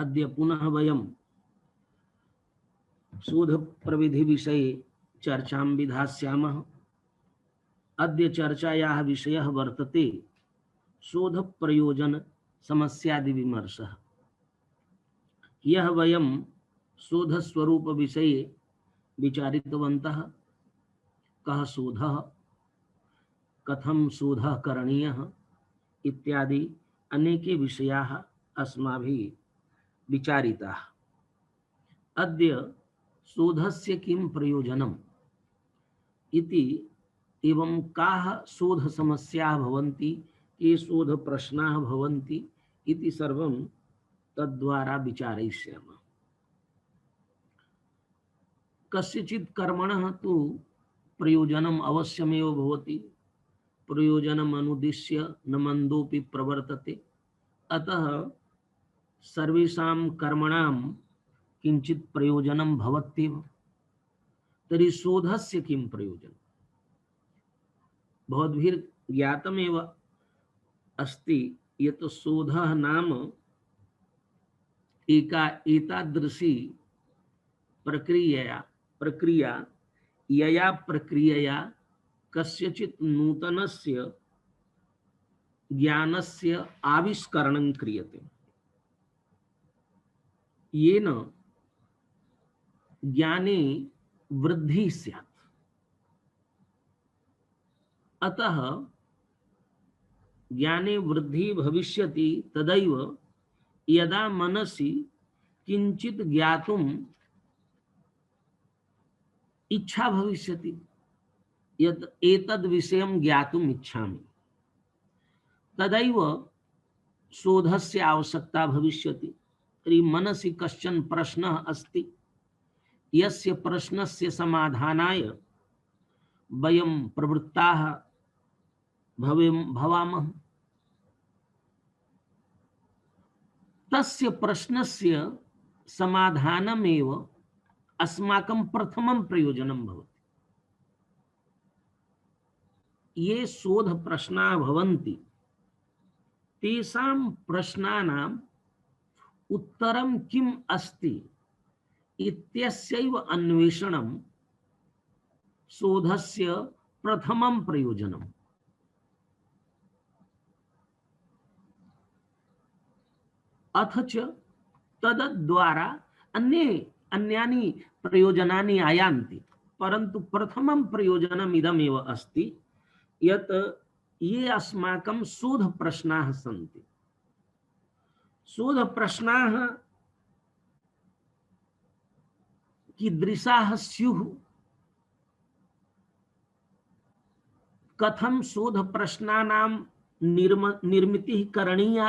अद्य पुनः वयं शोध प्रविधि विषये चर्चां विधास्यामः। अद्य चर्चायाः विषयः वर्तते शोध प्रयोजन समस्यादि विमर्शः। यः वयं शोध स्वरूप विषये विचारितवन्तः। कः शोधः, कथं शोधः करणीयः इत्यादि अनेके विषयाः अस्माभिः विचारिताः। अद्य शोधस्य किं प्रयोजनम् इति एवं काः शोध समस्याः भवन्ति, के शोध प्रश्नाः भवन्ति इति सर्वं तद्द्वारा विचारयिष्यामः। कस्यचित् कर्मणः तु प्रयोजनम् अवश्यमेव भवति। प्रयोजनम् अनुद्दिश्य न मन्दोऽपि प्रवर्तते। अतः सर्वेषां कर्मणां किञ्चित् प्रयोजनं भवत्येव। तर्हि शोधस्य किं प्रयोजनं? भवद्भिर्ज्ञातमेव अस्ति यत् शोधः नाम एतादृशी प्रक्रिया यया प्रक्रियया कस्यचित् नूतनस्य ज्ञानस्य आविष्करणं क्रियते, येन ज्ञाने वृद्धि स्यात्। अतः ज्ञाने वृद्धि भविष्यति तदैव यदा मनसि किंचित ज्ञातुम इच्छा भविष्यति, यत् एतद् विषयं ज्ञातुम् इच्छामि, तदैव शोधस्य आवश्यकता भविष्यति। तर्हि मनसि कश्चन प्रश्नः अस्ति, यस्य प्रश्नस्य समाधानाय वयं प्रवृत्ताः भवामः। तस्य प्रश्नस्य समाधानमेव अस्माकं प्रथमं प्रयोजनं भवति। ये शोध प्रश्नाः भवन्ति, तेषां प्रश्नानाम् उत्तरं किम् अस्ति इत्यस्यैव अन्वेषणं शोधस्य प्रथमं प्रयोजनम्। अथ च तद्द्वारा अन्यानि प्रयोजनानि आयान्ति, परन्तु प्रथमं प्रयोजनम् इदमेव अस्ति यत् ये अस्माकं शोध प्रश्नाः सन्ति, शोध प्रश्नाः कीदृशाः स्युः, कथं शोध प्रश्नानां निर्मितिः करणीया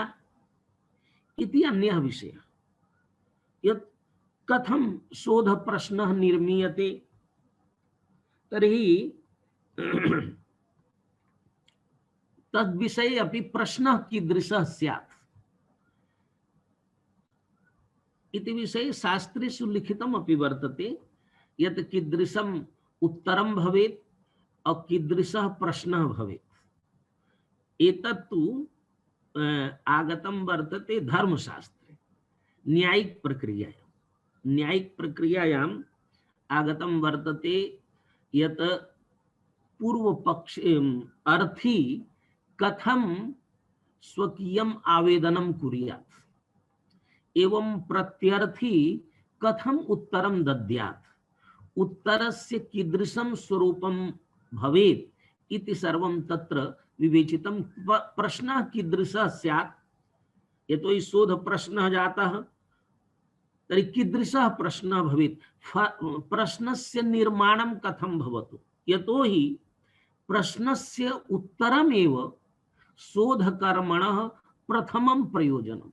इति अन्यः विषयः। यत् कथं शोध प्रश्नः निर्मीयते, तर्हि तद्विषये अपि प्रश्नः कीदृशः स्यात् इति विषये शास्त्रेषु लिखितम् अपि वर्तते, यत् कीदृशम् उत्तरं भवेत् और कीदृशः प्रश्नः भवेत्। एतत्तु आगतं वर्तते धर्मशास्त्रे न्यायिक प्रक्रियायाम् आगतं वर्तते यत् पूर्वपक्ष अर्थी कथं स्वकीयम् आवेदनं कुर्यात् एवं प्रत्यर्थी कथम् उत्तरं दद्यात्, उत्तरस्य कीदृशं स्वरूपं भवेत् इति सर्वं तत्र विवेचितं। प्रश्नः कीदृशः स्यात्, यतोहि शोध प्रश्नः जातः, तर्हि कीदृशः प्रश्नः भवेत्, प्रश्नस्य निर्माणं कथं भवतु, यतोहि प्रश्नस्य उत्तरमेव शोधकर्मणः प्रथमं प्रयोजनं।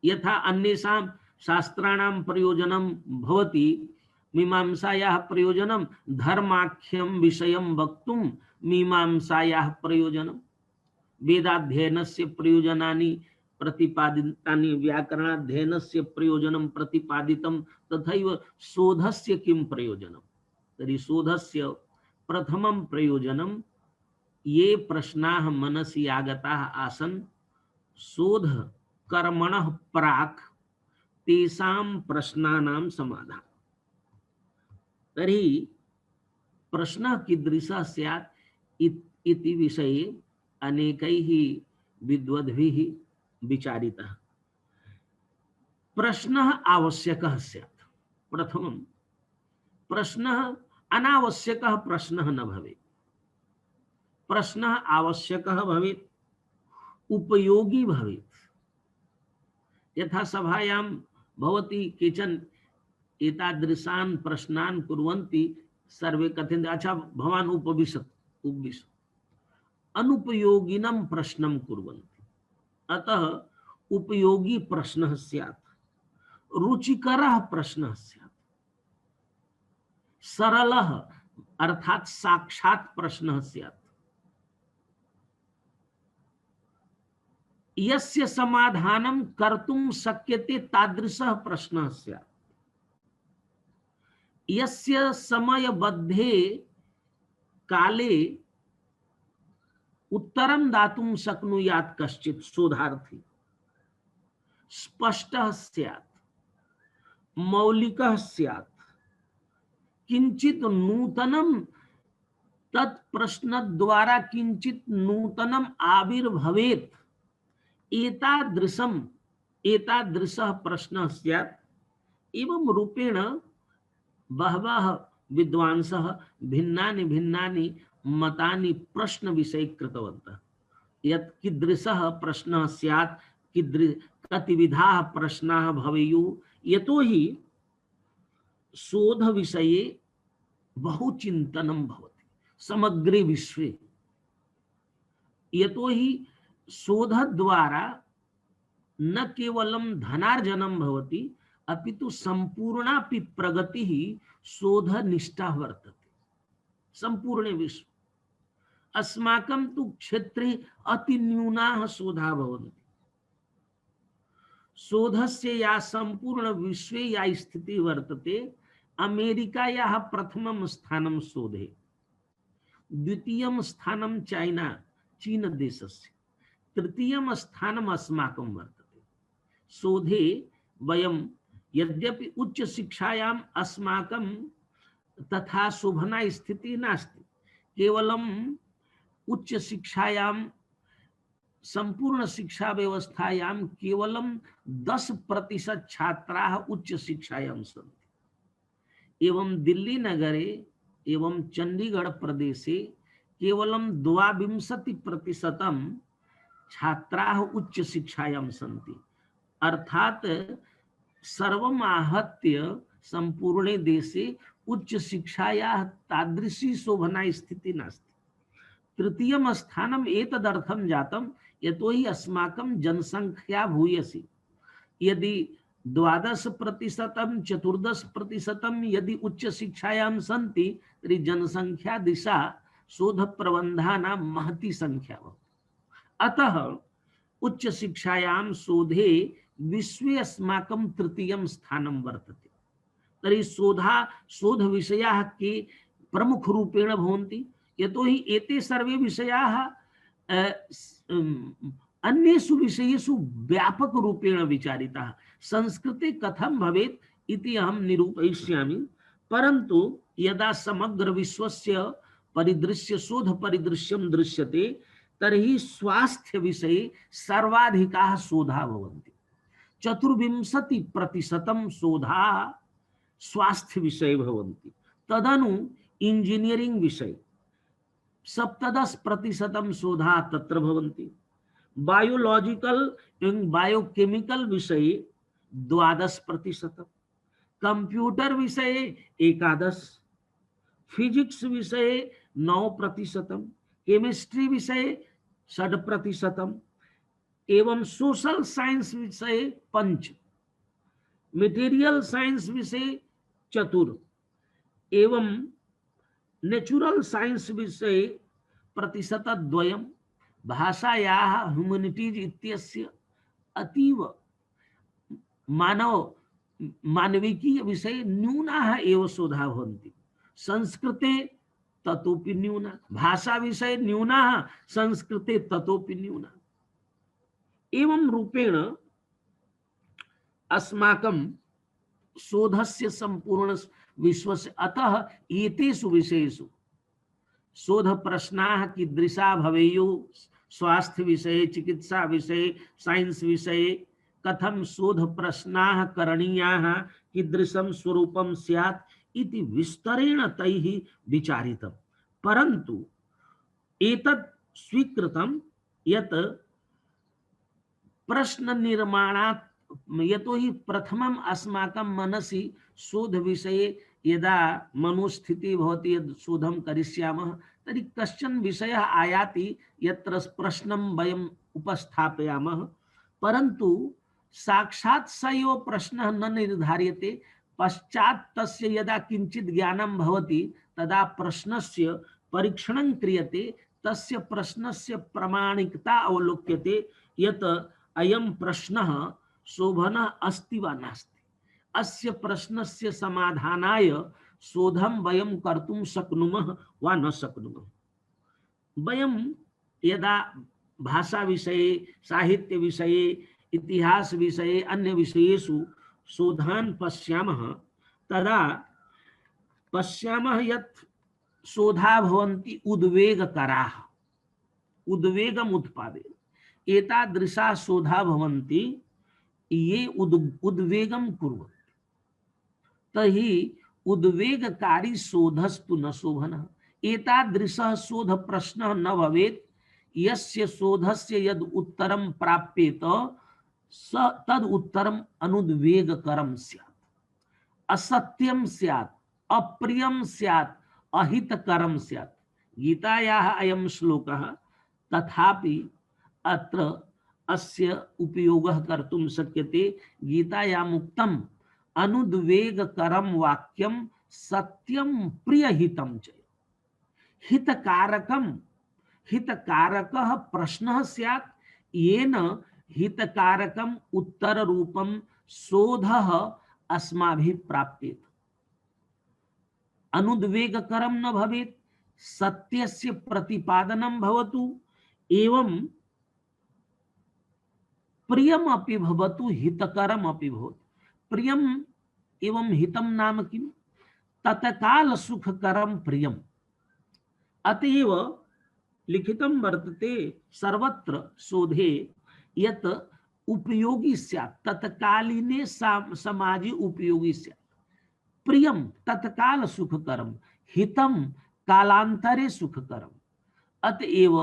यथा अन्येषां शास्त्राणां प्रयोजनं भवति, मीमांसायाः प्रयोजनं धर्माख्यं विषयं वक्तुं मीमांसायाः प्रयोजनं, वेदाध्ययनस्य प्रयोजनानि प्रतिपादितानि, व्याकरणाध्ययनस्य प्रयोजनं प्रतिपादितं, तथैव शोधस्य किं प्रयोजनं। तर्हि शोधस्य प्रथमं प्रयोजनं ये प्रश्नाः मनसि आगताः आसन्, शोध कर्मणः प्राक् तेषां प्रश्नानां समाधान। तर्हि प्रश्नः कीदृशः स्यात् इति विषये अनेकैः विद्वद्भिः विचारितः। प्रश्नः आवश्यकः स्यात्। प्रथमं प्रश्नः अनावश्यकः प्रश्नः न भवेत्। प्रश्नः आवश्यकः भवेत्, उपयोगी भवेत्। यथा सभायां भवती केचन एतादृशान् प्रश्नान् कुर्वन्ति, सर्वे कथयन्ति अच्छा भवान् उपविशतु उपविशतु, अनुपयोगिनं प्रश्नं कुर्वन्ति। अतः उपयोगी प्रश्नः स्यात्, रुचिकरः प्रश्नः स्यात्, सरलः अर्थात साक्षात् प्रश्नः स्यात्, यस्य समाधानं कर्तुं शक्यते तादृशः प्रश्नः स्यात्, यस्य समयबद्धे काले उत्तरं दातुं शक्नुयात् कश्चित् शोधार्थी, स्पष्टः स्यात्, मौलिकः स्यात्, किंचित नूतनं तत् प्रश्न द्वारा किंचित नूतनम आविर्भवेत्, एतादृशः प्रश्नः स्यात्। एवं रूपेण बहवः विद्वांसः भिन्नानि भिन्नानि मतानि प्रश्न विषये कृतवन्तः। यत् कीदृशः प्रश्नः स्यात्, कतिविधाः प्रश्नाः भवेयुः, यतोहि शोध विषये बहु चिंतनं भवति समग्रे विश्वे। यतोहि शोध द्वारा न केवलं धनार्जनं भवति, अपितु संपूर्णापि प्रगतिः शोधनिष्ठा वर्तते संपूर्णे विश्वे। अस्माकं तु क्षेत्रे अतिन्यूनाः शोधाः भवन्ति। शोधस्य या संपूर्ण विश्वे या स्थिति वर्तते, अमेरिकायाः प्रथमं स्थानं शोधे, द्वितीयं स्थानं चीन देशस्य, तृतीयं स्थानम् अस्माकं वर्तते। शोधे वयं यद्यपि उच्च शिक्षायाम् अस्माकं तथा शोभना स्थितिः नास्ति, केवलम् उच्च शिक्षायां संपूर्ण शिक्षा व्यवस्थायां केवलं 10% छात्राः उच्च शिक्षायां सन्ति। एवं दिल्ली नगरे एवं चंडीगढ़ प्रदेशे केवलं 22% छात्राः उच्च शिक्षायां सन्ति। अर्थात सर्वम् आहत्य संपूर्णे देशे उच्च शिक्षायाः तादृशी शोभना स्थितिः नास्ति। तृतीयं स्थानम् एतदर्थं जातं यतोहि अस्माकं जनसंख्या भूयसी। यदि 12% 14% यदि उच्च शिक्षायां सन्ति, तर्हि जनसंख्या दिशा शोध प्रबन्धानां महती संख्या भवति। अतः उच्च शिक्षायां शोधे विश्वे अस्माकं तृतीयं स्थानं वर्तते। तर्हि शोध विषयाः के प्रमुख रूपेण भवन्ति, यतोहि एते सर्वे विषयाः अन्येषु विषयेषु व्यापक रूपेण विचारिताः। संस्कृते कथं भवेत् इति अहं निरूपयिष्यामि, परन्तु यदा समग्र विश्वस्य परिदृश्य शोध परिदृश्यं दृश्यते, तर्हि स्वास्थ्य विषये सर्वाधिकाः शोधाः भवन्ति। 24% शोधाः स्वास्थ्य विषये भवन्ति। तदनु इंजीनियरिंग विषये 17% शोधाः तत्र भवन्ति। बायोलॉजिकल एवं बायोकेमिकल विषये 12%, कंप्यूटर विषये 11%, फिजिक्स विषये 9%, केमिस्ट्री विषये 6%, एवं सोशल साइंस विषये 5, मटेरियल साइंस विषये 4, एवं नेचुरल साइंस विषये 2%, भाषायाः ह्यूमनिटीज इत्यस्य अतीव मानविकीय विषये न्यूनाः एव शोधाः भवन्ति। संस्कृते ततोपि न्यूना, भाषा विषये न्यूनाः, संस्कृते ततोपि न्यूना। एवं रूपेण अस्माकं शोधस्य संपूर्ण विश्वस्य अतः एतेषु विषयेषु शोध प्रश्नाः कीदृशा भवेयुः स्वास्थ्य विषये चिकित्सा विषये साइंस विषये कथम शोध प्रश्नाः करणीयाः कीदृशं स्वरूपं स्यात् इति विस्तरेण तैः विचारितम् परन्तु एतत् स्वीकृतं यत् प्रश्न निर्माणात् यतो हि प्रथमम् अस्माकं मनसि शोध विषये यदा मनोस्थिति भवति यद् शोधं करिष्यामः तर्हि कश्चन विषयः आयाति यत्र प्रश्नं वयम् उपस्थापयामः परन्तु साक्षात् स एव प्रश्नः न निर्धार्यते पश्चात् तस्य यदा किञ्चित् ज्ञानं भवति तदा प्रश्नस्य परीक्षणं क्रियते तस्य प्रश्नस्य प्रामाणिकता अवलोक्यते यत् अयं प्रश्नः शोभनः अस्ति वा नास्ति अस्य प्रश्नस्य समाधानाय शोधं वयं कर्तुं शक्नुमः वा न शक्नुमः वयं यदा भाषा विषये साहित्य विषये इतिहास विषये अन्य विषयेषु शोधान् पश्यामः तदा पश्यामः यत् शोधा भवन्ति उद्वेगकराः उद्वेगम् उत्पादयन्ति एतादृशा शोधा भवन्ति ये उद्वेगं कुर्वन्ति तर्हि उद्वेगकारी शोधस्तु न शोभनः एतादृशः शोध प्रश्नः न भवेत् यस्य शोधस्य यद् उत्तरं प्राप्येत स तद् उत्तरम् अनुद्वेगकरं स्यात् असत्यं स्यात् अप्रियं स्यात् अहितकरं स्यात् गीतायाः अयं श्लोकः तथापि अत्र अस्य उपयोगः कर्तुं शक्यते गीतायाम् उक्तम् अनुद्वेगकरं वाक्यं सत्यं प्रियहितं च हितकारकं हितकारकः प्रश्नः स्यात् येन हितकारकम् उत्तररूपं शोधः अस्माभिः प्राप्येत अनुद्वेगकरं न भवेत् सत्यस्य प्रतिपादनं भवतु एवं प्रियम अपि भवतु हितकरम अपि भवतु प्रियम एवं हितम नाम किम तत्काल सुखकरम प्रियम अतएव लिखितं वर्तते सर्वत्र शोधे यत् उपयोगी स्यात् तत्कालीने समाजे उपयोगी स्यात् प्रियम तत्काल सुखकरम हितम कालांतरे सुखकरम अतएव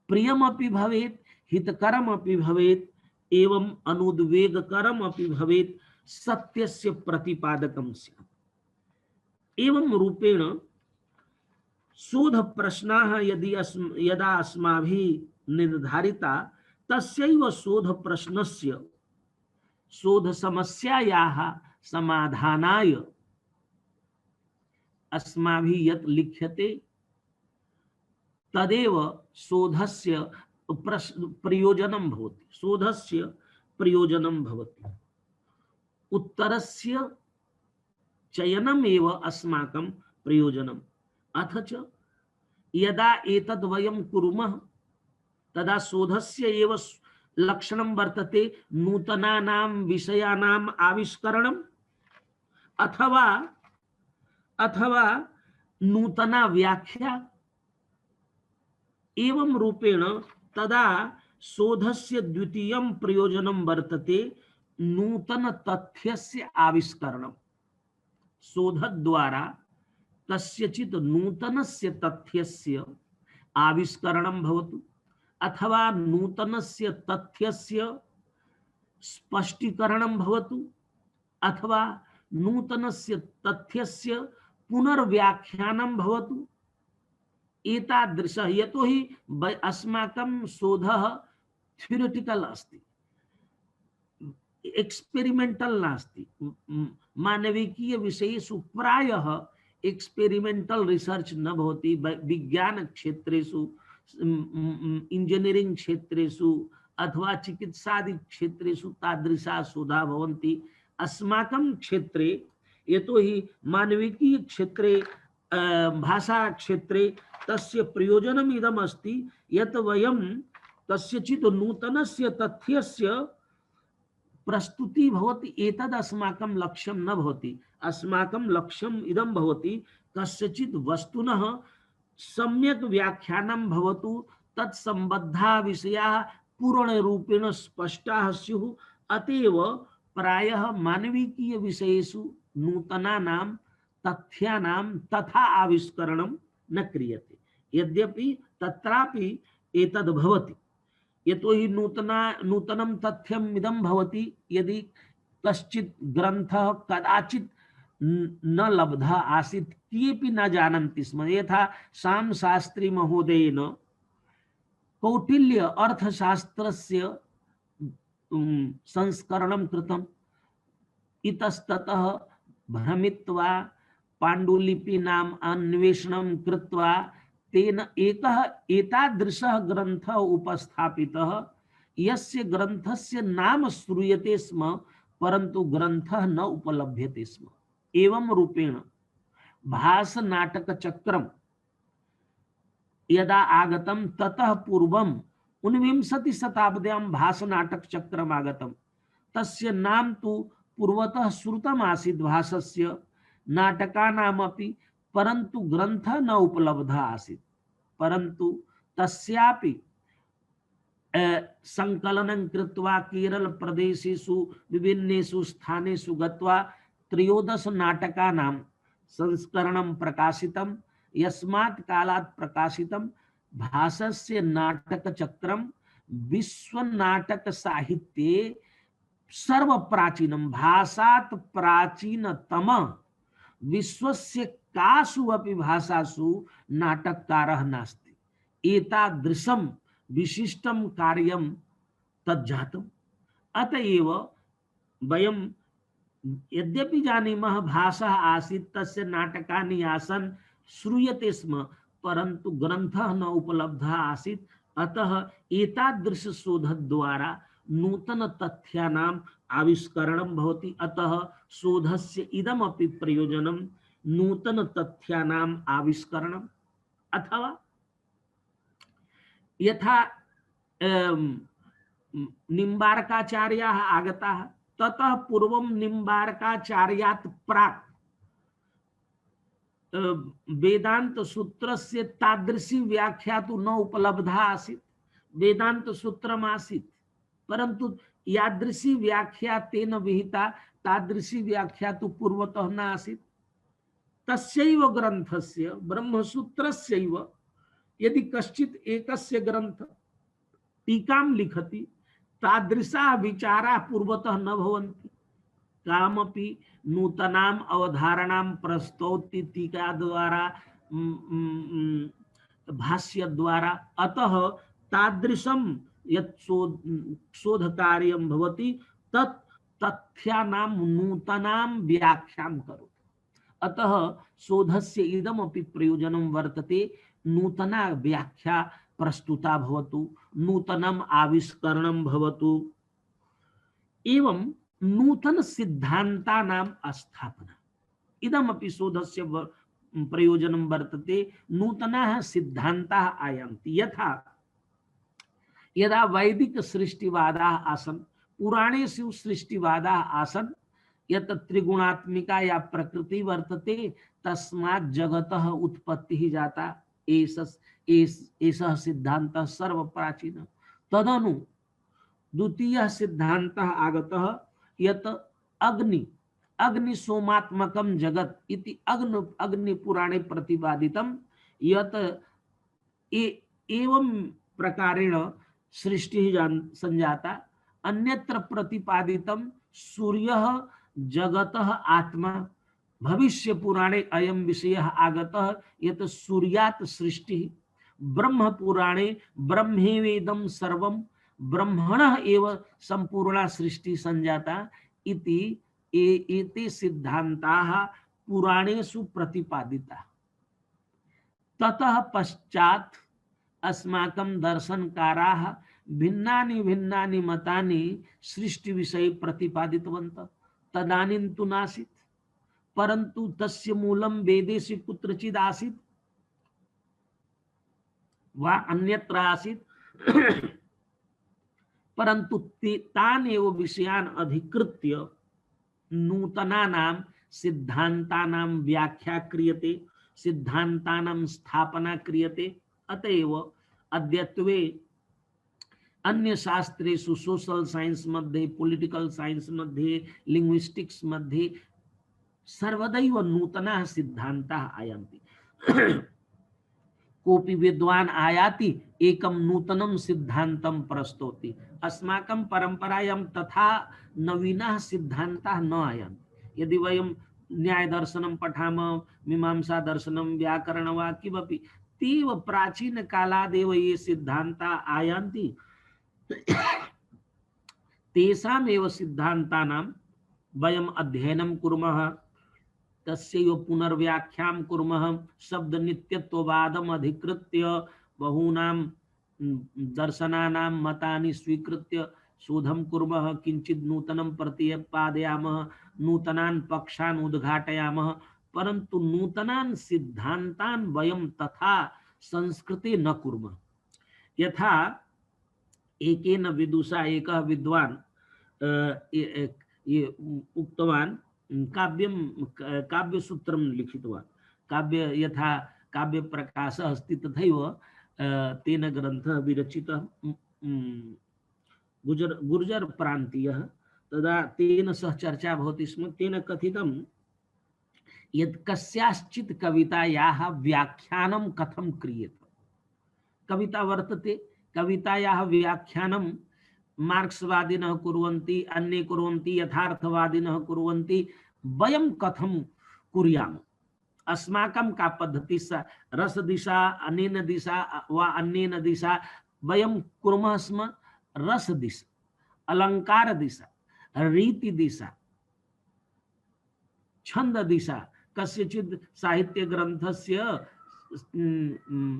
प्रियम अपि भवेत् हितकरम अपि भवेत् एवं अनुद्वेगकरम अपि भवेत् सत्यस्य प्रतिपादकं स्यात् एवं रूपेण शोध प्रश्नाः यदा अस्माभिः निर्धारिता तस्यैव शोध प्रश्नस्य शोध समस्यायाः समाधानाय अस्माभिः यत् लिख्यते तदेव शोधस्य प्रयोजनं भवति शोधस्य प्रयोजनं भवति उत्तरस्य चयनमेव अस्माकं प्रयोजनम् अथ च यदा एतद् वयं कुर्मः तदा शोधस्य एव लक्षणं वर्तते नूतनानां विषयाणाम् आविष्करणम् अथवा नूतना व्याख्या एवं रूपेण तदा शोधस्य द्वितीयं प्रयोजनं वर्तते नूतन तथ्यस्य आविष्करणम् शोधद्वारा कस्यचित् नूतनस्य तथ्यस्य आविष्करणं भवतु अथवा नूतनस्य तथ्यस्य स्पष्टीकरणं भवतु अथवा नूतनस्य तथ्यस्य पुनर्व्याख्यानं भवतु एतादृशः यतो हि अस्माकं शोधः थ्योरेटिकल अस्ति एक्सपेरिमेंटल नास्ति मानविकीय विषयेषु प्रायः एक्सपेरिमेंटल रिसर्च न भवति विज्ञान क्षेत्रेषु इंजीनियरिंग क्षेत्रेषु अथवा चिकित्सादि क्षेत्रेषु तादृशा शोधा भवन्ति अस्माकं क्षेत्रे यतो हि मानविकीय क्षेत्रे भाषा क्षेत्रे तस्य प्रयोजनम् इदम् अस्ति यत् वयं कस्यचित् नूतनस्य तथ्यस्य प्रस्तुति भवति एतद् अस्माकं लक्ष्यं न भवति। अस्माकं लक्ष्यम् इदं भवति कस्यचित् वस्तुनः सम्यक् व्याख्यानं भवतु, तत्सम्बद्धाः विषयाः पूर्णरूपेण स्पष्टाः स्युः। अतएव प्रायः मानविकीय विषयेषु नूतनानां तथ्यानां तथा आविष्करणं न क्रियते, यद्यपि तत्रापि एतद् भवति। यतोहि नूतनं तथ्यम् इदं भवति यदि कश्चित् ग्रन्थः कदाचित् न लब्धः आसीत्, केऽपि न जानन्ति स्म। यथा शाम शास्त्री महोदयेन कौटिल्य अर्थशास्त्रस्य संस्करणं कृतम्। इतस्ततः भ्रमित्वा पाण्डुलिपीनाम् अन्वेषणं कृत्वा तेन एकः एतादृशः ग्रन्थः उपस्थापितः, यस्य ग्रन्थस्य नाम श्रूयते स्म परन्तु ग्रन्थः न उपलभ्यते स्म। एवं रूपेण भासनाटकचक्रं यदा आगतं ततः पूर्वं 19वीं शताब्द्यां भासनाटकचक्रम् आगतं। तस्य नाम तु पूर्वतः श्रुतम् आसीत् भासस्य नाटकानामपि, परन्तु ग्रन्थः न उपलब्धः आसीत्। परन्तु तस्यापि संकलनं कृत्वा केरल प्रदेशेषु विभिन्नेषु स्थानेषु गत्वा 13 नाटकानां संस्करणं प्रकाशितं। यस्मात् कालात् प्रकाशितं भासस्य नाटकचक्रं विश्वनाटक साहित्ये सर्वप्राचीनं, भाषात् प्राचीनतम विश्वस्य कासु अपि भाषासु नाटककारः नास्ति। एतादृशं विशिष्टं कार्यं तज्जातम्। अतएव वयं यद्यपि जानीमः भाषा आसीत्, तस्य नाटकानि आसन्, श्रूयते स्म, परन्तु ग्रन्थः न उपलब्धः आसीत्। अतः एतादृश शोधद्वारा नूतन तथ्यानाम् आविष्करणं भवति। अतः शोधस्य इदमपि प्रयोजनं नूतन तथ्यानाम् आविष्करणम्। अथवा यथा निम्बार्काचार्याः आगताः, ततः पूर्वं निम्बार्काचार्यात् प्राक् वेदांत सूत्रस्य तादृशी व्याख्या तु न उपलब्धा आसीत्। वेदांत सूत्रम् आसीत्, परन्तु यादृशी व्याख्या तेन विहिता तादृशी व्याख्या तु पूर्वतः न आसीत्। तस्यैव ग्रन्थस्य ब्रह्मसूत्रस्यैव यदि कश्चित् एकस्य ग्रन्थ टीकां लिखति, तादृशा विचारा पूर्वतः न भवन्ति। कामपि नूतनाम् अवधारणां प्रस्तौति टीका द्वारा, भाष्य द्वारा। अतः तादृशं यत् शोध कार्यं भवति तत् तथ्यानां नूतनां व्याख्यां करोति। अतः शोधस्य इदमपि प्रयोजनं वर्तते, नूतना व्याख्या प्रस्तुता भवतु, नूतनम् आविष्करणं भवतु, एवं नूतन सिद्धान्तानां स्थापना। इदमपि शोधस्य प्रयोजनं वर्तते। नूतनाः सिद्धान्ताः आयान्ति। यथा यदा वैदिक सृष्टिवादाः आसन्, पुराणेषु सृष्टिवादाः आसन्, यत् त्रिगुणात्मिका या प्रकृति वर्तते, तस्मात् जगतः उत्पत्तिः जाता, एषः सिद्धान्तः सर्वप्राचीनः। तदनु द्वितीयः सिद्धान्तः आगतः यत् अग्नि सोमात्मकं जगत् इति अग्नि पुराणे प्रतिपादितं, यत् एवं प्रकारेण सृष्टिः संजाता। अन्यत्र प्रतिपादितं सूर्यः जगतः आत्मा। भविष्य पुराणे अयं विषयः आगतः यत् सूर्यात् सृष्टिः। ब्रह्म पुराणे ब्रह्मेवेदं सर्वं, ब्रह्मणः एव संपूर्णा सृष्टि संजाता इति एते सिद्धान्ताः पुराणेषु प्रतिपादिताः। ततः पश्चात् अस्माकं दर्शनकाराः भिन्नानि भिन्नानि मतानि सृष्टि विषये प्रतिपादितवन्तः। तदानीं तु नासीत्, परन्तु तस्य मूलं वेदेषु कुत्रचित् आसीत् वा अन्यत्र आसीत्। परंतु तान एव विषयान अधिकृत्य नूतनानां सिद्धांतानां व्याख्या क्रियते, सिद्धांतानां स्थापना क्रियते। अतएव अद्यत्वे अन्य शास्त्रेषु सोशल साइंस मध्ये, पॉलिटिकल साइंस मध्ये, लिंग्विस्टिक्स मध्ये सर्वदैव नूतनाः सिद्धान्ताः आयान्ति। कोऽपि विद्वान् आयाति एकं नूतनं सिद्धान्तं प्रस्तौति। अस्माकं परम्परायां तथा नवीनाः सिद्धान्ताः न आयान्ति। यदि वयं न्यायदर्शनं पठामः, मीमांसादर्शनं, व्याकरण वा किमपि, तेव प्राचीनकालादेव ये सिद्धान्ताः आयान्ति। तेषामेव सिद्धान्तानां वयम् अध्ययनं कुर्मः, तस्यैव पुनर्व्याख्यां कुर्मः, शब्द नित्यत्ववादम् अधिकृत्य बहूनां दर्शनानां मतानि स्वीकृत्य शोधं कुर्मः, किञ्चित् नूतनं प्रतिपादयामः, नूतनान् पक्षान् उद्घाटयामः। परन्तु नूतनान् सिद्धान्तान् वयं तथा संस्कृते न कुर्मः। यथा एकेन विदुषा एकः विद्वान् ये उक्तवान्, काव्यसूत्रं लिखितवान्। काव्य यथा काव्य प्रकाशः अस्ति तथैव तेन ग्रन्थः विरचितः गुर्जर प्रान्तीयः। तदा तेन सह चर्चा भवति स्म। तेन कथितं यत् कस्याश्चित् कवितायाः व्याख्यानं कथं क्रियते। कविता वर्तते, कवितायाः व्याख्यानं मार्क्सवादिनः कुर्वन्ति, अन्ये कुर्वन्ति, यथार्थवादिनः कुर्वन्ति। वयं कथं कुर्याम? अस्माकं का पद्धति रसदिशा अनेन दिशा वा अन्येन दिशा वयं कुर्मः स्म। रसदिशा, अलंकार दिशा, रीति दिशा, छंद दिशा, कस्यचित् साहित्य ग्रंथस्य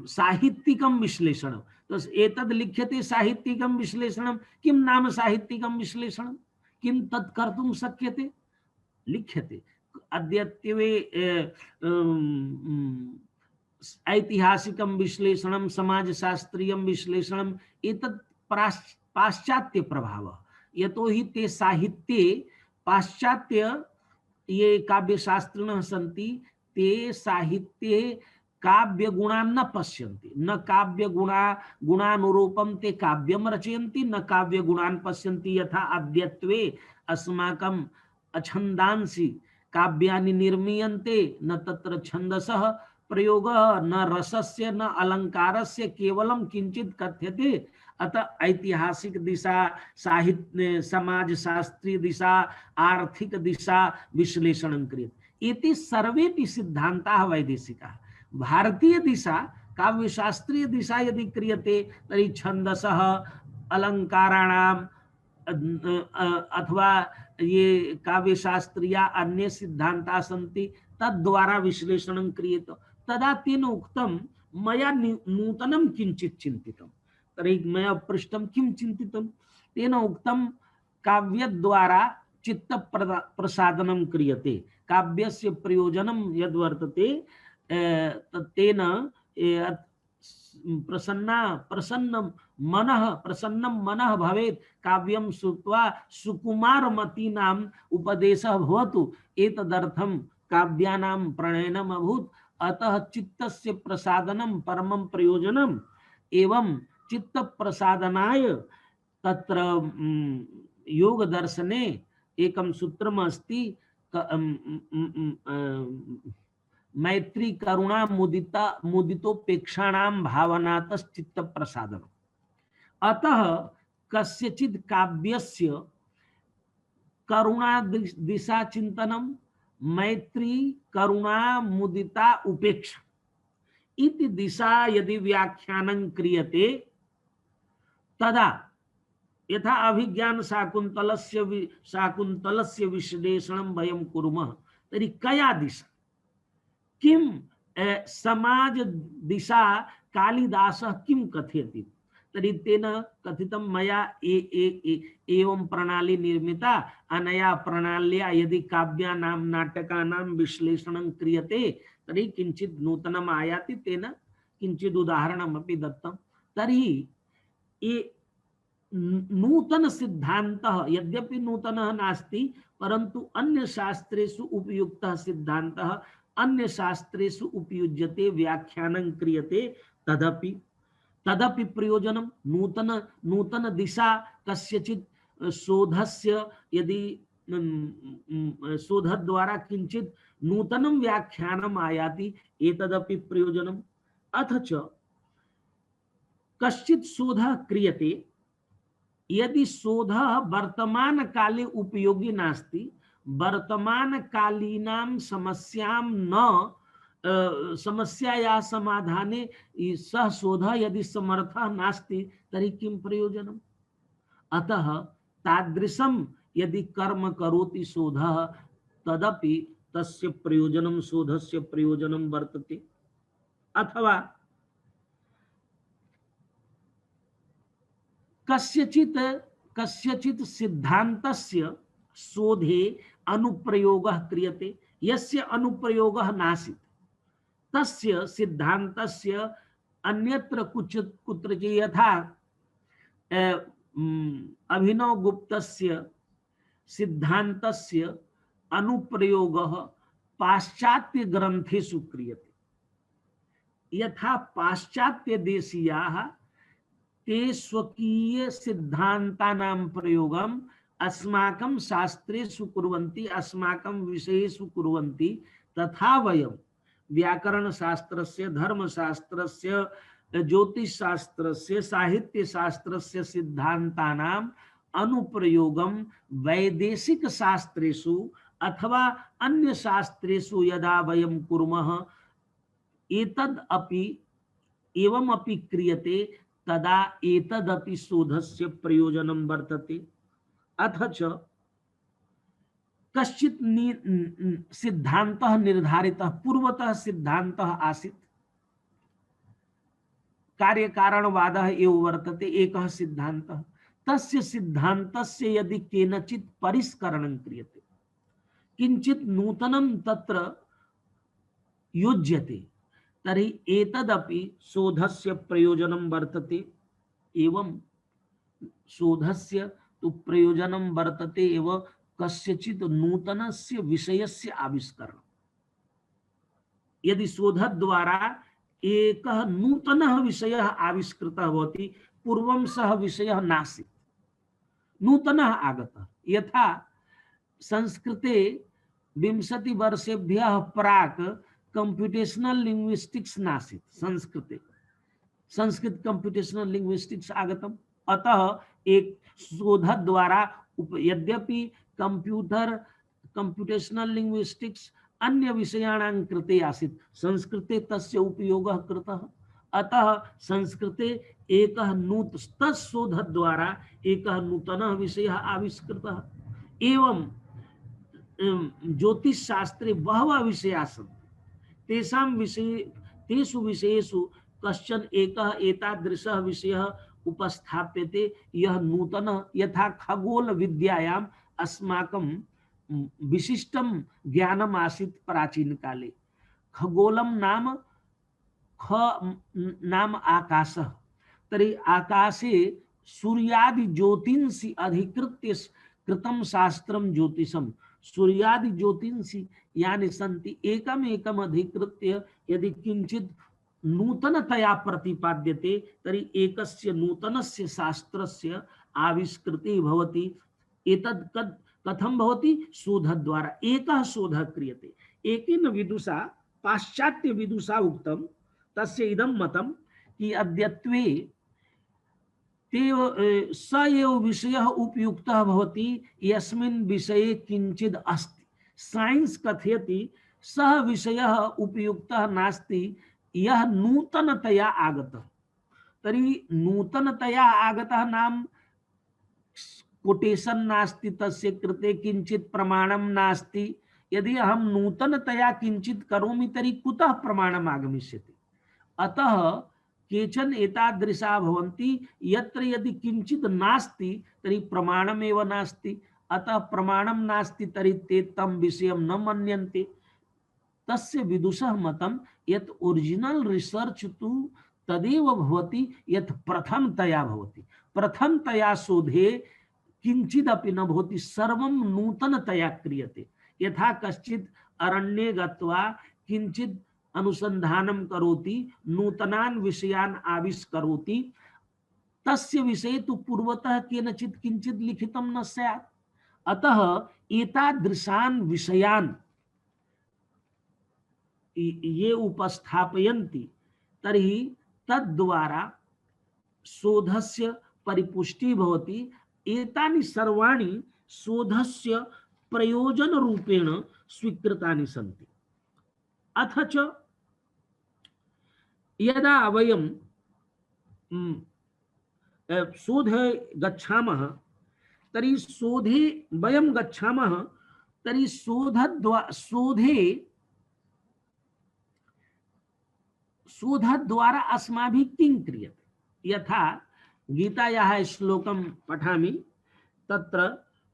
साहित्यिकं विश्लेषणं। तो एतद् लिख्यते साहित्यिकं विश्लेषणं। किं नाम साहित्यिकं विश्लेषणं? किं तत् कर्तुं शक्यते? लिख्यते। अद्यत्वे ऐतिहासिकं विश्लेषणं, समाजशास्त्रीयं विश्लेषणं, एतत् पाश्चात्य प्रभावः। यतोहि ते साहित्ये पाश्चात्य ये काव्यशास्त्रिणः सन्ति, ते साहित्ये काव्य गुणान् न पश्यन्ति। न काव्य गुणानुरूपं ते काव्यं रचयन्ति, न काव्य गुणान् पश्यन्ति। यथा अद्यत्वे अस्माकं अछन्दांसि काव्यानि निर्मीयन्ते, न तत्र छन्दसः प्रयोगः, न रसस्य, न अलंकारस्य, केवलं किंचित कथ्यते। अतः ऐतिहासिक दिशा, साहित्य समाजशास्त्रीय दिशा, आर्थिक दिशा विश्लेषणं क्रियते। इति सर्वेपि सिद्धान्ताः वैदेशिकाः। भारतीय दिशा, काव्यशास्त्रीय दिशा यदि क्रियते तर्हि छन्दसः, अलंकाराणां अथवा ये काव्यशास्त्रीया अन्य सिद्धान्ताः सन्ति तद्द्वारा विश्लेषणं क्रियते। तदा तेन उक्तं मया नूतनं किञ्चित् चिन्तितं। तर्हि मया पृष्टं किं चिन्तितं? तेन उक्तं काव्यद्वारा चित्त प्रसादनं क्रियते। काव्यस्य प्रयोजनं यद्वर्तते तेन प्रसन्नं मनः भवेत्। काव्यं श्रुत्वा सुकुमारमतीनाम् उपदेशः भवतु, एतदर्थं काव्यानां प्रणयनम् अभूत्। अतः चित्तस्य प्रसादनं परमं प्रयोजनम्। एवं चित्त प्रसादनाय तत्र योग दर्शने एकं सूत्रम् अस्ति, मैत्री करुणा मुदितोपेक्षाणां भावनातश्चित्त प्रसादनम्। अतः कस्यचित् काव्यस्य करुणा दिशा चिंतनम, मैत्री करुणा मुदिता उपेक्षा इति दिशा यदि व्याख्यानं क्रियते, तदा यथा अभिज्ञान शाकुन्तलस्य विश्लेषणं वयं कुर्मः, तर्हि कया दिशा, किं समाज दिशा कालिदासः किं कथयति? तर्हि तेन कथितं मया एवं प्रणाली निर्मिता, अनया प्रणाल्या यदि काव्यानां नाटकानां विश्लेषणं क्रियते तर्हि किञ्चित् नूतनम् आयाति। तेन किञ्चित् उदाहरणमपि दत्तं। तर्हि ये नूतन सिद्धान्तः यद्यपि नूतनः नास्ति परन्तु अन्य शास्त्रेषु उपयुक्तः सिद्धान्तः अन्य शास्त्रेषु उपयुज्यते व्याख्यानं क्रियते तदपि तदपि प्रयोजनं नूतन नूतन दिशा कस्यचित् शोधस्य यदि शोधद्वारा किंचित नूतनं व्याख्यानम् आयाति एतदपि प्रयोजनम् अथ च कश्चित् शोधः क्रियते यदि शोधः वर्तमान काले उपयोगी नास्ति वर्तमान कालीनां समस्यां न समस्यायाः समाधाने सः शोधः यदि समर्थः नास्ति तर्हि किं प्रयोजनम् अतः तादृशं यदि कर्म करोति शोधः तदपि तस्य प्रयोजनं शोधस्य प्रयोजनं वर्तते अथवा कस्यचित् कस्यचित् सिद्धान्तस्य शोधे अनुप्रयोगः क्रियते यस्य अनुप्रयोगः नासीत् तस्य सिद्धान्तस्य अन्यत्र कुत्रचित् यथा अभिनव गुप्तस्य सिद्धान्तस्य अनुप्रयोगः पाश्चात्य ग्रंथेषु क्रियते यथा पाश्चात्य देशीयाः ते स्वकीय सिद्धान्तानां प्रयोगम् अस्माकं शास्त्रेषु कुर्वन्ति अस्माकं विषयेषु कुर्वन्ति तथा वयं व्याकरण शास्त्रस्य धर्म शास्त्रस्य ज्योतिष शास्त्रस्य साहित्य शास्त्रस्य सिद्धान्तानां अनुप्रयोगं वैदेशिक शास्त्रेषु अथवा अन्य शास्त्रेषु यदा वयं कुर्मः एतद् अपि एवं अपि क्रियते तदा एतदपि शोधस्य प्रयोजनं वर्तते अथ च कश्चित् सिद्धान्तः निर्धारितः पूर्वतः सिद्धान्तः आसीत् कार्यकारणवादः एव वर्तते एकः सिद्धान्तः तस्य सिद्धान्तस्य यदि केनचित् परिष्करणं क्रियते किंचित् नूतनं तत्र योज्यते तर्हि एतदपि शोधस्य प्रयोजनं वर्तते एवं शोधस्य तु प्रयोजनं वर्तते एव कस्यचित् नूतनस्य विषयस्य आविष्करणं यदि शोधद्वारा एकः नूतनः विषयः आविष्कृतः भवति पूर्वं सः विषयः नासीत् नूतनः आगतः यथा संस्कृते 20 वर्षेभ्यः प्राक् कंप्यूटेशनल लिंग्विस्टिक्स नासीत् संस्कृते संस्कृत कंप्यूटेशनल लिंग्विस्टिक्स आगतम् अतः एक शोधद्वारा यद्यपि कंप्यूटेशनल लिंग्विस्टिक्स अन्य विषयाणां कृते आसीत् संस्कृते तस्य उपयोगः कृतः अतः संस्कृते एकः तत्शोधद्वारा एकः नूतनः विषयः आविष्कृतः एवं ज्योतिष शास्त्रे बहवः विषयाः सन्ति तेषु विषयेषु कश्चन एकः एतादृशः विषयः उपस्थाप्यते यः नूतनः यथा खगोल विद्यायाम् अस्माकं विशिष्टं ज्ञानम् आसीत् प्राचीन काले खगोलं नाम आकाशः तर्हि आकाशे सूर्यादि ज्योतिंसि अधिकृत्य कृतं शास्त्रं ज्योतिषं सूर्यादि ज्योतिंसि यानि सन्ति एकमेकम् अधिकृत्य यदि किंचित् नूतनतया प्रतिपाद्यते तर्हि एकस्य नूतनस्य शास्त्रस्य आविष्कृतिः भवति एतद् कथं भवति शोधद्वारा एकः शोधः क्रियते एकेन विदुषा पाश्चात्य विदुषा उक्तं तस्य इदं मतं कि अद्यत्वे स एव विषयः उपयुक्तः भवति यस्मिन् विषये किंचित् अस्ति साइंस कथयति सः विषयः उपयुक्तः नास्ति यः नूतनतया आगतः तर्हि नूतनतया आगतः नाम कोटेशन नास्ति तस्य कृते किंचित् प्रमाणं नास्ति यदि अहं नूतनतया किंचित् करोमि तर्हि कुतः प्रमाणम् आगमिष्यति अतः केचन एतादृशा भवन्ति यत्र यदि किंचित् नास्ति तर्हि प्रमाणमेव नास्ति अतः प्रमाणं नास्ति तर्हि ते तं विषयं न मन्यन्ते तस्य विदुषः मतं यत् ओरिजिनल रिसर्च तु तदेव भवति यत् प्रथमतया भवति। प्रथमतया शोधे किंचिदपि न भवति, सर्वं नूतनतया क्रियते। यथा कश्चित् अरण्ये गत्वा किंचित् अनुसंधानं करोति, नूतनान् विषयान् आविष्करोति, तस्य विषये तु पूर्वतः केनचित् किंचित् लिखितं न स्यात्। अतः एतादृशान् विषयान् ये उपस्थापयन्ति, तर्हि तद्द्वारा शोधस्य परिपुष्टि भवति। एतानि सर्वाणि शोधस्य प्रयोजन रूपेण स्वीकृतानि सन्ति। अथ च यदा वयं शोधे गच्छामः, तर्हि शोधे वयं गच्छामः, तर्हि शोधद्वारा अस्माभिः किं क्रियते। यथा गीतायाः श्लोकं पठामि, तत्र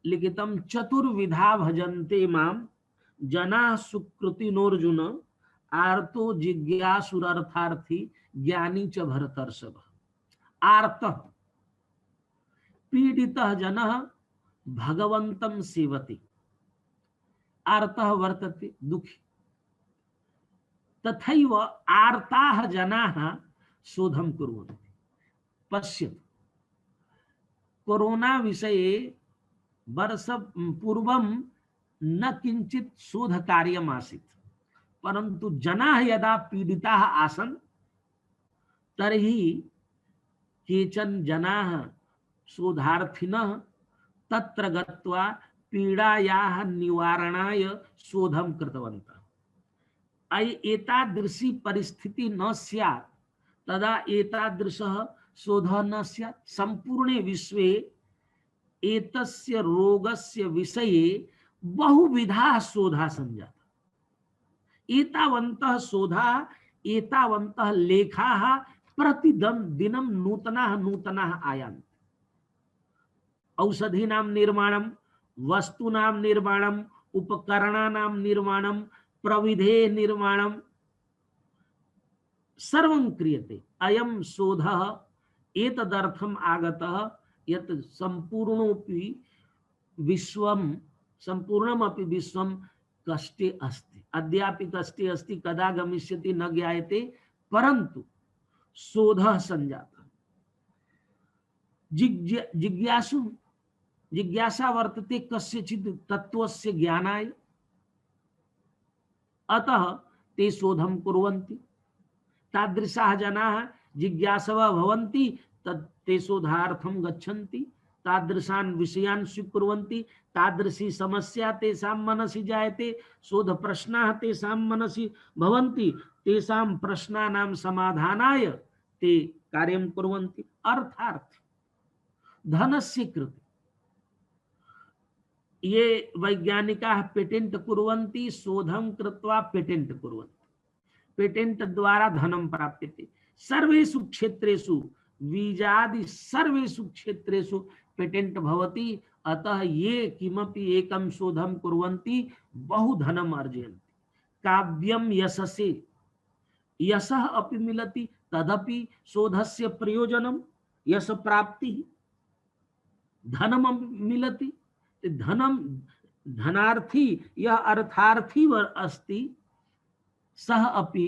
लिखितं चतुर्विधा भजन्ते मां जनाः सुकृतिनोऽर्जुन आर्तो जिज्ञासुरर्थार्थी ज्ञानी च भरतर्षभ। आर्तः पीडितः जनः भगवन्तं सेवति। आर्तः वर्तते दुखी, तथैव आर्ताः जनाः शोधं कुर्वन्ति। पश्यतु, कोरोना विषये वर्ष पूर्वं न किंचित शोध कार्यम् आसीत्, परन्तु जनाः यदा पीडिताः आसन्, तर्हि केचन जनाः शोधार्थिनः तत्र गत्वा पीडायाः निवारणाय शोधं कृतवन्तः। एतादृशी परिस्थिति न स्यात्, तदा एतादृशः शोधः न स्यात्। सम्पूर्णे विश्वे एतस्य रोगस्य विषये बहुविधाः शोधाः सञ्जाताः। एतावन्तः शोधाः, एतावन्तः लेखाः प्रतिदिनं नूतनाः आयान्ति। औषधीनां निर्माणं, वस्तूनां निर्माणं, उपकरणानां निर्माणं, प्रविधे निर्माणं सर्वं क्रियते। अयं शोधः एतदर्थम् आगतः यत् सम्पूर्णमपि विश्वं कष्टे अस्ति। अद्यापि कष्टे अस्ति, कदा गमिष्यति न ज्ञायते, परन्तु शोधः सञ्जातः। जिज्ञासा वर्तते कस्यचित् तत्त्वस्य ज्ञानाय, अतः ते शोधं कुर्वन्ति। तादृशाः जनाः जिज्ञासवः भवन्ति, ते शोधार्थं गच्छन्ति, तादृशान् विषयान् स्वीकुर्वन्ति। तादृशी समस्या तेषां मनसि जायते, शोध प्रश्नाः तेषां मनसि भवन्ति, तेषां प्रश्नानां समाधानाय ते कार्यं कुर्वन्ति। अर्थात् धनस्य कृते ये वैज्ञानिकाः पेटेंट कुर्वन्ति, शोधं कृत्वा पेटेंट कुर्वन्ति, पेटेंट द्वारा धनं प्राप्यते। सर्वेषु क्षेत्रेषु, वीजादि सर्वेषु क्षेत्रेषु पेटेंट भवति। अतः ये किमपि एकं शोधं कुर्वन्ति, बहु धनम् अर्जयन्ति। काव्यं यशसे यशः अपि मिलति, तदपि शोधस्य प्रयोजनं यश प्राप्तिः। धनम् मिलति, धनार्थी यह अर्थार्थी अस्ति, सः अपि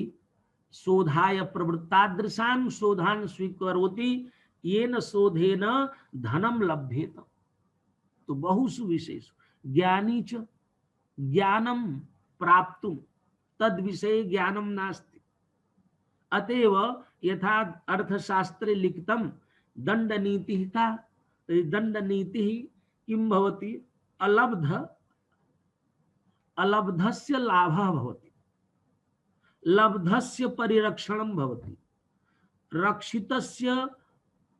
शोधाय प्रवृत्तादृशान् शोधान् स्वीकरोति, येन शोधेन धनं लभ्येत। तो बहुषु विषयेषु ज्ञानी च ज्ञानं प्राप्तुं तद्विषये ज्ञानं नास्ति। अतएव यथा अर्थशास्त्रे लिखितं दंडनीतिः का, दंडनीतिः किं भवति? अलब्धस्य लाभः भवति, लब्धस्य परिरक्षणं भवति, रक्षितस्य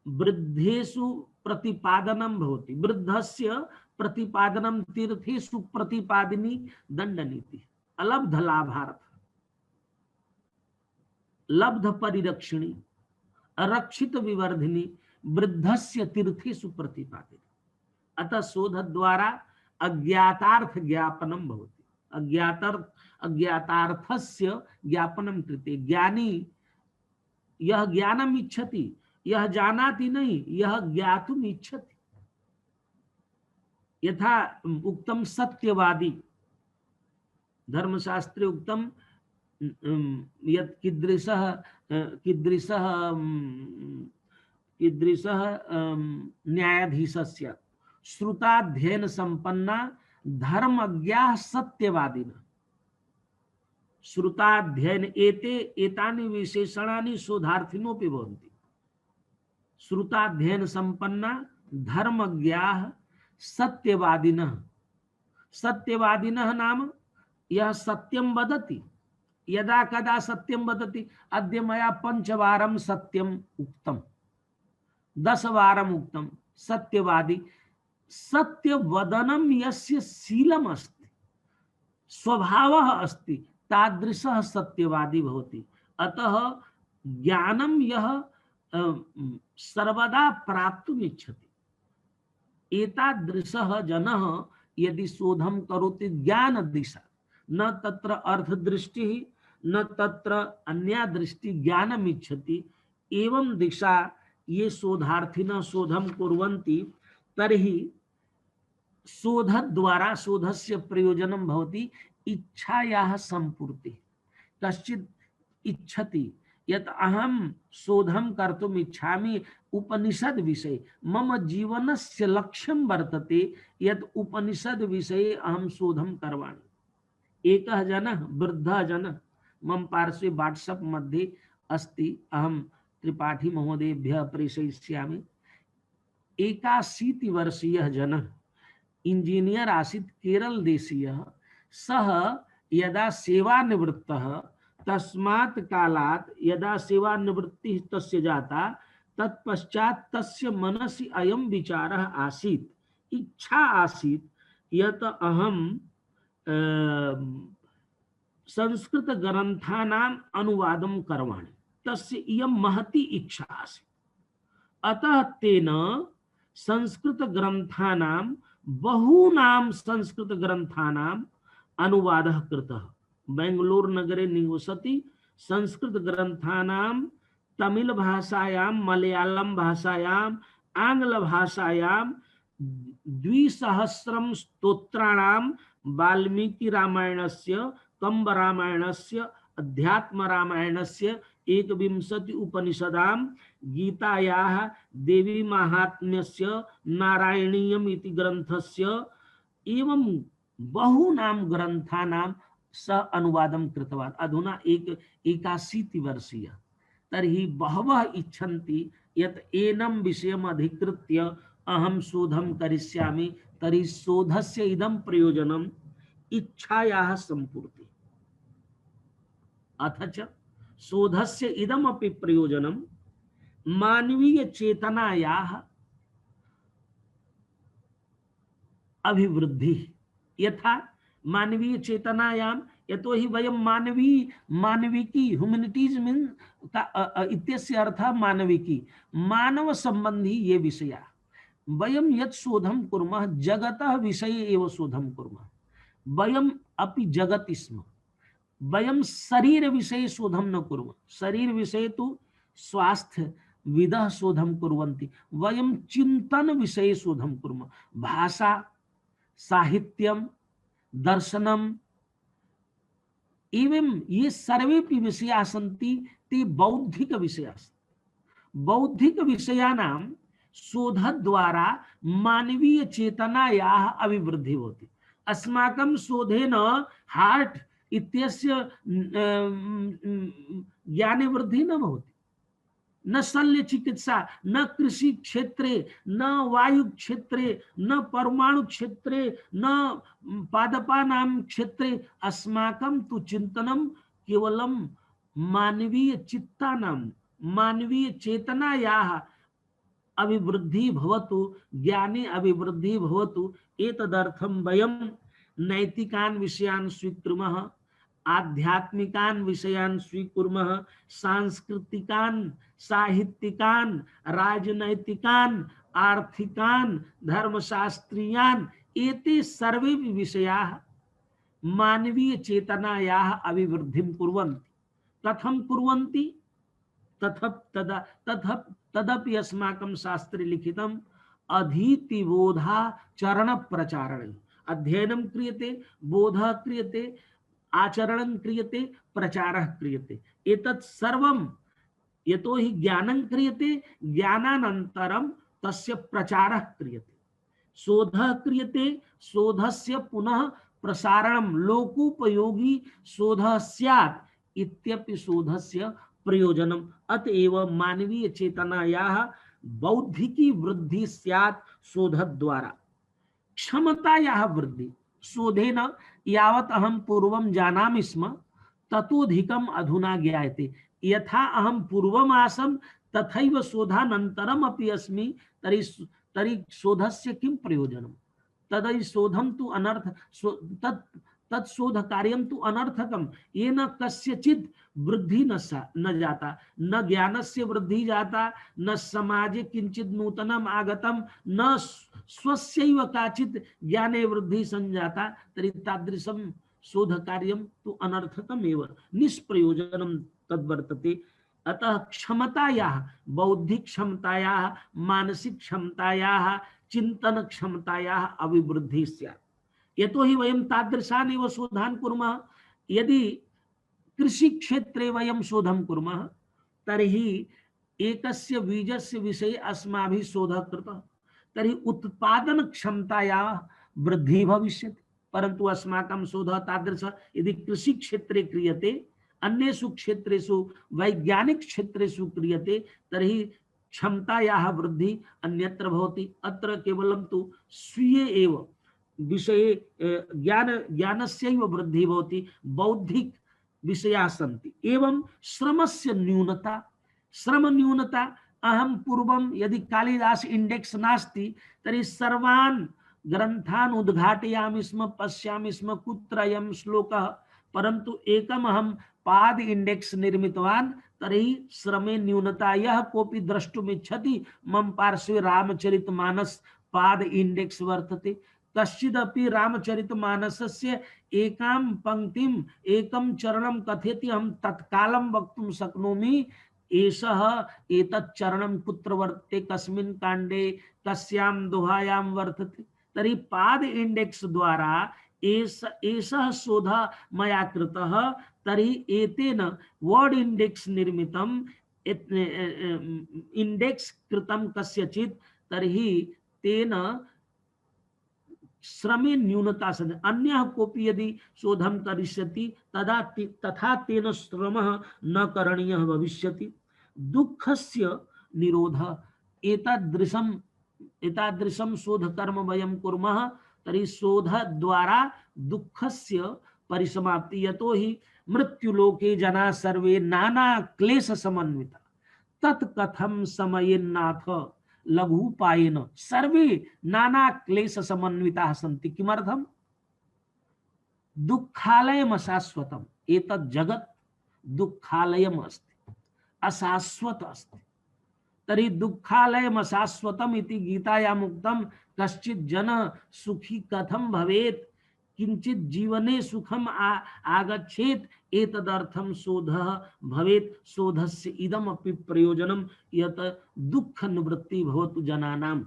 वृद्धेषु प्रतिपादनं भवति, वृद्धस्य प्रतिपादनं तीर्थेषु प्रतिपादिनी दंडनीति। अलब्ध लाभार्थ, लब्ध परिरक्षिणी, रक्षित विवर्धिनी, वृद्धस्य तीर्थेषु प्रतिपादिनी। अतः शोध द्वारा अज्ञातार्थ ज्ञापनं भवति। अज्ञातार्थस्य ज्ञापनं कृते। ज्ञानी यह ज्ञानम इच्छति, यह जानाति नहीं, यह ज्ञातुम इच्छति। यथा उक्तम सत्यवादी, धर्मशास्त्रे उक्तम यत् कीदृशः कीदृशः कीदृशः न्यायाधीशस्य श्रुताध्ययन संपन्ना धर्मज्ञाः सत्यवादिनः। श्रुताध्ययन एते एतानि विशेषणानि शोधार्थिनोऽपि भवन्ति। श्रुताध्ययन संपन्ना धर्मज्ञाः सत्यवादिनः। सत्यवादिनः नाम यह सत्यम वदति, यदा कदा सत्यम वदति। अद्य मया 5 वारं सत्यम उक्तम, 10 वारं उक्तम। सत्यवादी, सत्यवदनं यस्य शीलम् अस्ति, स्वभावः अस्ति, तादृशः सत्यवादी भवति। अतः ज्ञानं यः सर्वदा प्राप्तुम् इच्छति, एतादृशः जनः यदि शोधं करोति ज्ञान दिशा, न तत्र अर्थदृष्टिः न तत्र अन्या दृष्टि, ज्ञानम् इच्छति, एवं दिशा ये शोधार्थिनः शोधं कुर्वन्ति, तर्हि शोधद्वारा शोधस्य प्रयोजनं भवति इच्छायाः संपूर्तिः। कश्चित् इच्छति यत् अहं शोधं कर्तुम् इच्छामि उपनिषद विषये, मम जीवनस्य लक्ष्यं वर्तते यत् उपनिषद विषये अहं शोधं करवाणि। एकः जनः वृद्धः जनः मम पार्श्वे वाट्सअप मध्ये अस्ति, अहं त्रिपाठी महोदयेभ्यः प्रेषयिष्यामि। 81 वर्षीयः जनः इंजीनियर आसीत्, केरल देशीयः। सः यदा सेवानिवृत्तः, तस्मात् कालात् यदा सेवानिवृत्तिः तस्य जाता, तत्पश्चात् तस्य मनसि अयं विचारः आसीत्, इच्छा आसीत् यत् अहं संस्कृत ग्रन्थानाम् अनुवादं करवाणि। तस्य इयं महती इच्छा आसीत्। अतः तेन संस्कृत ग्रन्थानां, बहूनां संस्कृत ग्रन्थानाम् अनुवादः कृतः। बेंगलुरु नगरे निवसति। संस्कृत ग्रन्थानां तमिल भाषायां, मलयालम भाषायां, आंग्ल भाषायां 200 स्तोत्राणां, वाल्मीकि रामायणस्य, कंब रामायणस्य, अध्यात्म रामायणस्य, 21 उपनिषदां, गीतायाः, देवी महात्म्यस्य, नारायणीयम् इति ग्रन्थस्य, एवं बहूनां ग्रन्थानां सः अनुवादं कृतवान्। अधुना 81 वर्षीय। तर्हि बहवः इच्छन्ति यत् एनं विषयम् अधिकृत्य अहं शोधं करिष्यामि। तर्हि शोधस्य इदं प्रयोजनम् इच्छायाः संपूर्तिः। अथ च शोधस्य इदमपि प्रयोजनं मानवीय चेतनायाः अभिवृद्धिः। यथा मानवीय चेतनायां, यतोहि वयं मानविकी, ह्यूमैनिटीज मीन इत्यस्य अर्थः मानविकी, मानव संबंधी ये विषयाः। वयं यत् शोधं कुर्मः जगतः विषये एव शोधं कुर्मः। वयम् अपि जगति स्म। वयं शरीर विषये शोधं न कुर्मः। शरीर विषये तु स्वास्थ्य विदः शोधं कुर्वन्ति। वयं चिन्तन विषये शोधं कुर्मः। भाषा, साहित्यम, दर्शनम, एवं ये सर्वेपि विषयाः सन्ति, ते बौद्धिक विषयाः। बौद्धिक विषयानां शोधद्वारा मानवीय चेतनायाः अभिवृद्धिः भवति। अस्माकं शोधेन हार्ट इत्यस्य ज्ञाने वृद्धिः न भवति। न शल्य चिकित्सा, न कृषि क्षेत्रे, न वायु क्षेत्रे, न परमाणु क्षेत्रे, न पादपानां क्षेत्रे। अस्माकं तु चिन्तनं केवलं मानवीय चित्तानां, मानवीय चेतनायाः अभिवृद्धि भवतु, ज्ञाने अभिवृद्धि भवतु। एतदर्थं वयं नैतिकान् विषयान् स्वीकुर्मः, आध्यात्मिकान् विषयान् स्वीकुर्मः, सांस्कृतिकान्, साहित्यिकान्, राजनैतिकान्, आर्थिकान्, धर्मशास्त्रीयान्, एते सर्वे विषयाः मानवीय चेतनायाः अभिवृद्धिं कुर्वन्ति। कथं कुर्वन्ति? तदपि अस्माकं शास्त्रे लिखितम् अधीतिबोधा चरण प्रचारण। अध्ययनं क्रियते, बोधः क्रियते, आचरणं क्रियते, प्रचारः क्रियते। एतत् सर्वं यतो हि ज्ञानं क्रियते, ज्ञानानन्तरं तस्य प्रचारः क्रियते, शोधः क्रियते, शोधस्य पुनः प्रसारणं लोकोपयोगी शोधः स्यात् इत्यपि शोधस्य प्रयोजनम्। अतएव मानवीय चेतनायाः बौद्धिकी वृद्धि स्यात् शोधद्वारा। क्षमतायाः वृद्धि शोधेन यावत् अहं पूर्वं जानामि स्म ततोधिकम् अधुना ज्ञायते। यथा अहं पूर्वम् आसम् तथैव शोधानन्तरम् अपि अस्मि, तर्हि शोधस्य किं प्रयोजनं? तदि शोधं तु अनर्थ तत्शोध कार्यं तु अनर्थकं, येन कस्यचित् वृद्धि न जाता, न ज्ञानस्य वृद्धि जाता, न समाजे किंचित् नूतनम् आगतं, न स्वस्यैव काचित् ज्ञाने वृद्धि संजाता। तर्हि तादृशं शोध कार्यं तु अनर्थकम् एव, निष्प्रयोजनं तद्वर्तते। अतः क्षमतायाः, बौद्धिक क्षमतायाः, मानसिक क्षमतायाः, चिंतन क्षमतायाः अभिवृद्धि स्यात्। यतो हि वयं तादृशान् एव शोधान् कुर्मः। यदि कृषि क्षेत्रे वयं शोधं कुर्मः तर्हि एकस्य बीजस्य विषये अस्माभिः शोधः कृतः, तर्हि उत्पादन क्षमतायाः वृद्धिः भविष्यति। परन्तु अस्माकं शोधः तादृशः यदि कृषि क्षेत्रे क्रियते, अन्येषु क्षेत्रेषु वैज्ञानिक क्षेत्रेषु क्रियते, तर्हि क्षमतायाः वृद्धि अन्यत्र भवति। अत्र केवलं तु स्वीये एव विषये ज्ञानस्यैव वृद्धिः भवति, बौद्धिक विषयाः सन्ति। एवं श्रमस्य न्यूनता, श्रम न्यूनता। अहं पूर्वं यदि कालिदास इंडेक्स नास्ति तर्हि सर्वान् ग्रन्थान् उद्घाटयामि स्म, पश्यामि स्म कुत्र अयं श्लोकः, परन्तु एकम् अहं पाद इंडेक्स निर्मितवान्, तर्हि श्रमे न्यूनता। यः कोऽपि द्रष्टुमिच्छति मम पार्श्वे रामचरितमानस पाद इंडेक्स वर्तते। कश्चिदपि रामचरितमानसस्य एकां पंक्तिम् एकं चरणं कथयति, अहं तत्कालं वक्तुं शक्नोमि एषः एतत् चरणं कुत्र वर्तते, कस्मिन् काण्डे, कस्यां दोहायां वर्तते। तर्हि पाद इंडेक्स द्वारा एषः शोधः मया कृतः। तर्हि एतेन वर्ड इंडेक्स निर्मितम्, इंडेक्स कृतं कस्यचित्, तर्हि तेन श्रमे न्यूनता सन्ति। अन्यः कोऽपि यदि शोधं करिष्यति तथा तेन श्रमः न करणीयः भविष्यति। दुःखस्य निरोधः, एतादृशं शोधकर्म वयं कुर्मः तर्हि शोधद्वारा दुःखस्य परिसमाप्ति। यतो हि मृत्युलोके जनाः सर्वे नाना क्लेश समन्विता, तत् कथं समयेन्नाथ लघुपायेन। सर्वे नाना क्लेश समन्विताः सन्ति। किमर्थम्? दुःखालयम् अशाश्वतम्। एतत् जगत् दुःखालयम् अस्ति, अशाश्वत अस्ति। तर्हि दुःखालयम् अशाश्वतम् इति गीतायाम् उक्तं। कश्चित् जनः सुखी कथं भवेत्, किंचित जीवने सुखम आगच्छेत्, एतदर्थं शोधः भवेत्। शोधस्य इदम् अपि प्रयोजनं यत् दुःख निवृत्ति भवतु जनानां।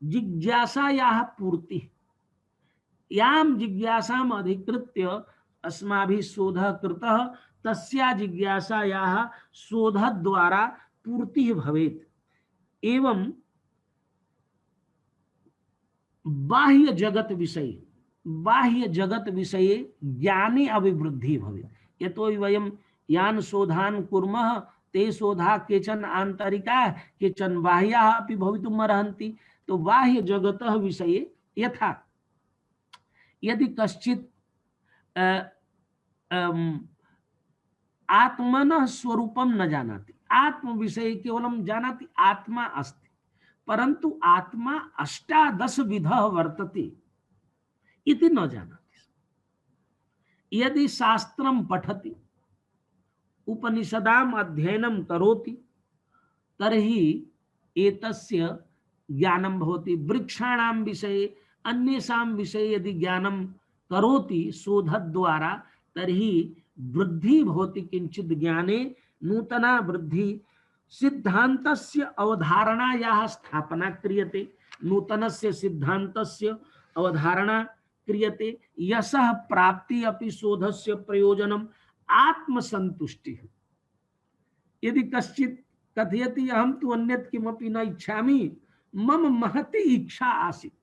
जिज्ञासायाः पूर्ति, यां जिज्ञासाम् अधिकृत्य अस्माभिः शोधः कृतः, तस्या जिज्ञासायाः शोधद्वारा पूर्तिः भवेत्। एवं बाह्य जगत विषये ज्ञाने अभिवृद्धि भवेत्। यतो हि वयं यान् शोधान् कुर्मः ते शोधा केचन आन्तरिकाः केचन बाह्याः अपि भवितुम् अर्हन्ति। तो बाह्य जगतः विषये यथा यदि कश्चित् आत्मनः स्वरूपं न जानाति, आत्म विषये केवलं जानाति आत्मा अस्ति, परन्तु आत्मा 18 विधः वर्तते इति न जानाति। यदि शास्त्रं पठति, उपनिषदाम् अध्ययनं करोति, तर्हि एतस्य ज्ञानं भवति। वृक्षाणां विषये अन्येषां विषये यदि ज्ञानं करोति शोधद्वारा, तर्हि वृद्धि भवति किंचित् ज्ञाने। नूतना वृद्धि सिद्धान्तस्य अवधारणायाः स्थापना क्रियते। नूतनस्य सिद्धान्तस्य अवधारणा क्रियते। यशः प्राप्ति अपि शोधस्य प्रयोजनम् आत्मसंतुष्टिः। यदि कश्चित् कथयति अहं तु अन्यत् किमपि न इच्छामि, मम महती इच्छा आसीत्,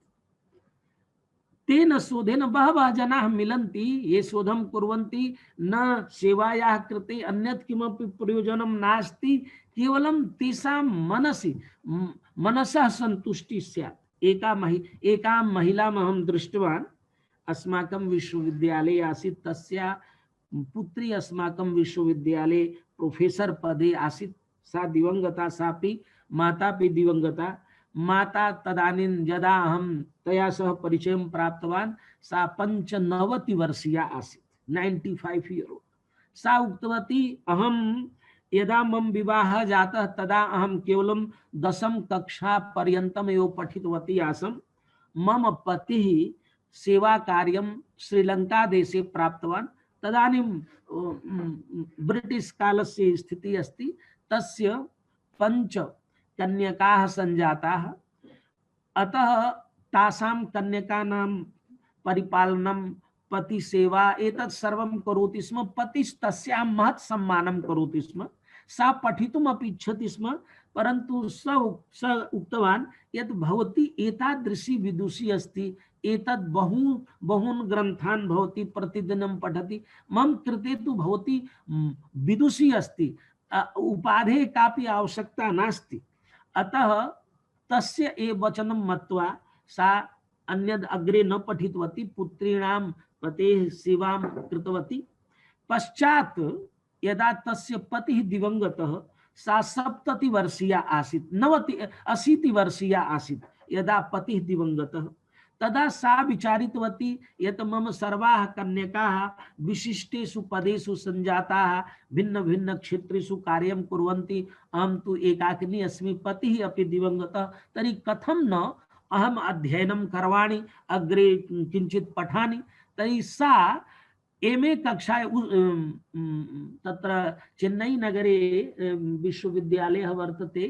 तेन शोधेन बहवः जनाः मिलन्ति, ये शोधं कुर्वन्ति, न सेवायाः कृते अन्यत् किमपि प्रयोजनं नास्ति, केवलं तेषां मनसि मनसः सन्तुष्टिः स्यात्। एकां महिलाम् अहं दृष्टवान्, अस्माकं विश्वविद्यालये आसीत्, तस्याः पुत्री अस्माकं विश्वविद्यालये प्रोफेसर पदे आसीत्। सा दिवंगता, सापि मातापि दिवंगता। माता तदानीं यदा अहं तया सह परिचयं प्राप्तवान्, सा 95 वर्षीया आसीत्, 95 year old। सा उक्तवती, अहं यदा मम विवाहः जातः तदा अहं केवलं 10वीं कक्षा पर्यन्तम् एव पठितवती आसम्। मम पतिः सेवा कार्यं श्रीलंका देशे प्राप्तवान्। तदानीं ब्रिटिश कालस्य स्थितिः अस्ति। तस्य 5 कन्यकाः सञ्जाताः। अतः तासां कन्यकानां परिपालनं, पतिसेवा एतत् सर्वं करोति स्म। पतिस्तस्याः महत् सम्मानं करोति स्म। सा पठितुम् अपि इच्छति स्म, परन्तु स उक्तवान् यत् भवती एतादृशी विदुषी अस्ति, एतद् बहून् ग्रन्थान् भवती प्रतिदिनं पठति, मम कृते तु भवती विदुषी अस्ति, उपाधेः कापि आवश्यकता नास्ति। अतः तस्य एव वचनं मत्वा सा अन्यद् अग्रे न पठितवती, पुत्रीणां पतेः सेवां कृतवती। पश्चात् यदा तस्य पतिः दिवंगतः, सा 70 वर्षीया आसीत्, 80 वर्षीया आसीत् यदा पतिः दिवंगतः। तदा सा विचारितवती यत् मम सर्वाः कन्यकाः विशिष्टेषु पदेषु सञ्जाताः, भिन्न भिन्न क्षेत्रेषु कार्यं कुर्वन्ति, अहं तु एकाकिनी अस्मि, पतिः अपि दिवंगतः, तर्हि कथं न अहम् अध्ययनं करवाणि, अग्रे किञ्चित् पठामि। तर्हि सा एमए कक्षाय तत्र चेन्नई नगरे विश्वविद्यालयः वर्तते,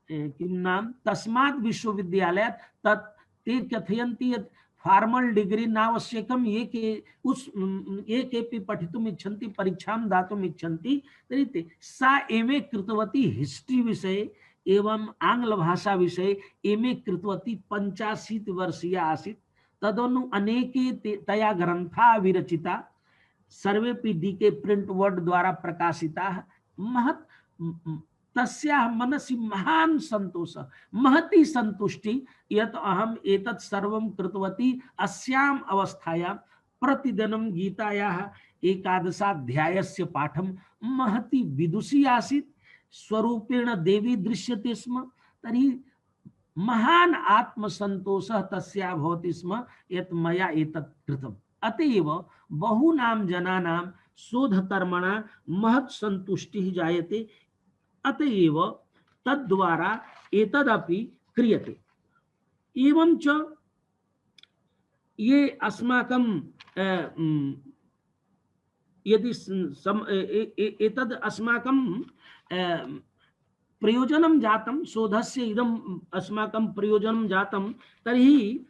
किं नाम, तस्मात् विश्वविद्यालयात्। तत् ते कथयन्ति यत् फार्मल डिग्री नावश्यकं, ये केपि पठितुम् इच्छन्ति, परीक्षां दातुम् इच्छन्ति, तर्हि ते सा एमए कृतवती हिस्ट्री विषये एवं आङ्ग्लभाषा विषये एमए कृतवती। 85 वर्षीया आसीत्। तदनु अनेके तया ग्रन्थाः विरचिता, सर्वेपि डीके प्रिंट वर्ड द्वारा प्रकाशिताः। महत् तस्याः मनसि महान् सन्तोषः, महती सन्तुष्टि यत् अहम् एतत् सर्वं कृतवती। अस्याम् अवस्थायां प्रतिदिनं गीतायाः 11 पाठं, महती विदुषी आसीत्, स्वरूपेण देवी दृश्यते स्म। तर्हि महान् आत्मसन्तोषः तस्याः भवति स्म यत् मया एतत् कृतम्। अतएव बहूनां जनानां शोधकर्मणा महत् सन्तुष्टिः जायते, अतएव तद्द्वारा एतदपि क्रियते। एवं च ये अस्माकं यदि एतद् अस्माकं प्रयोजनं जातं, शोधस्य इदम् अस्माकं प्रयोजनं जातं, तर्हि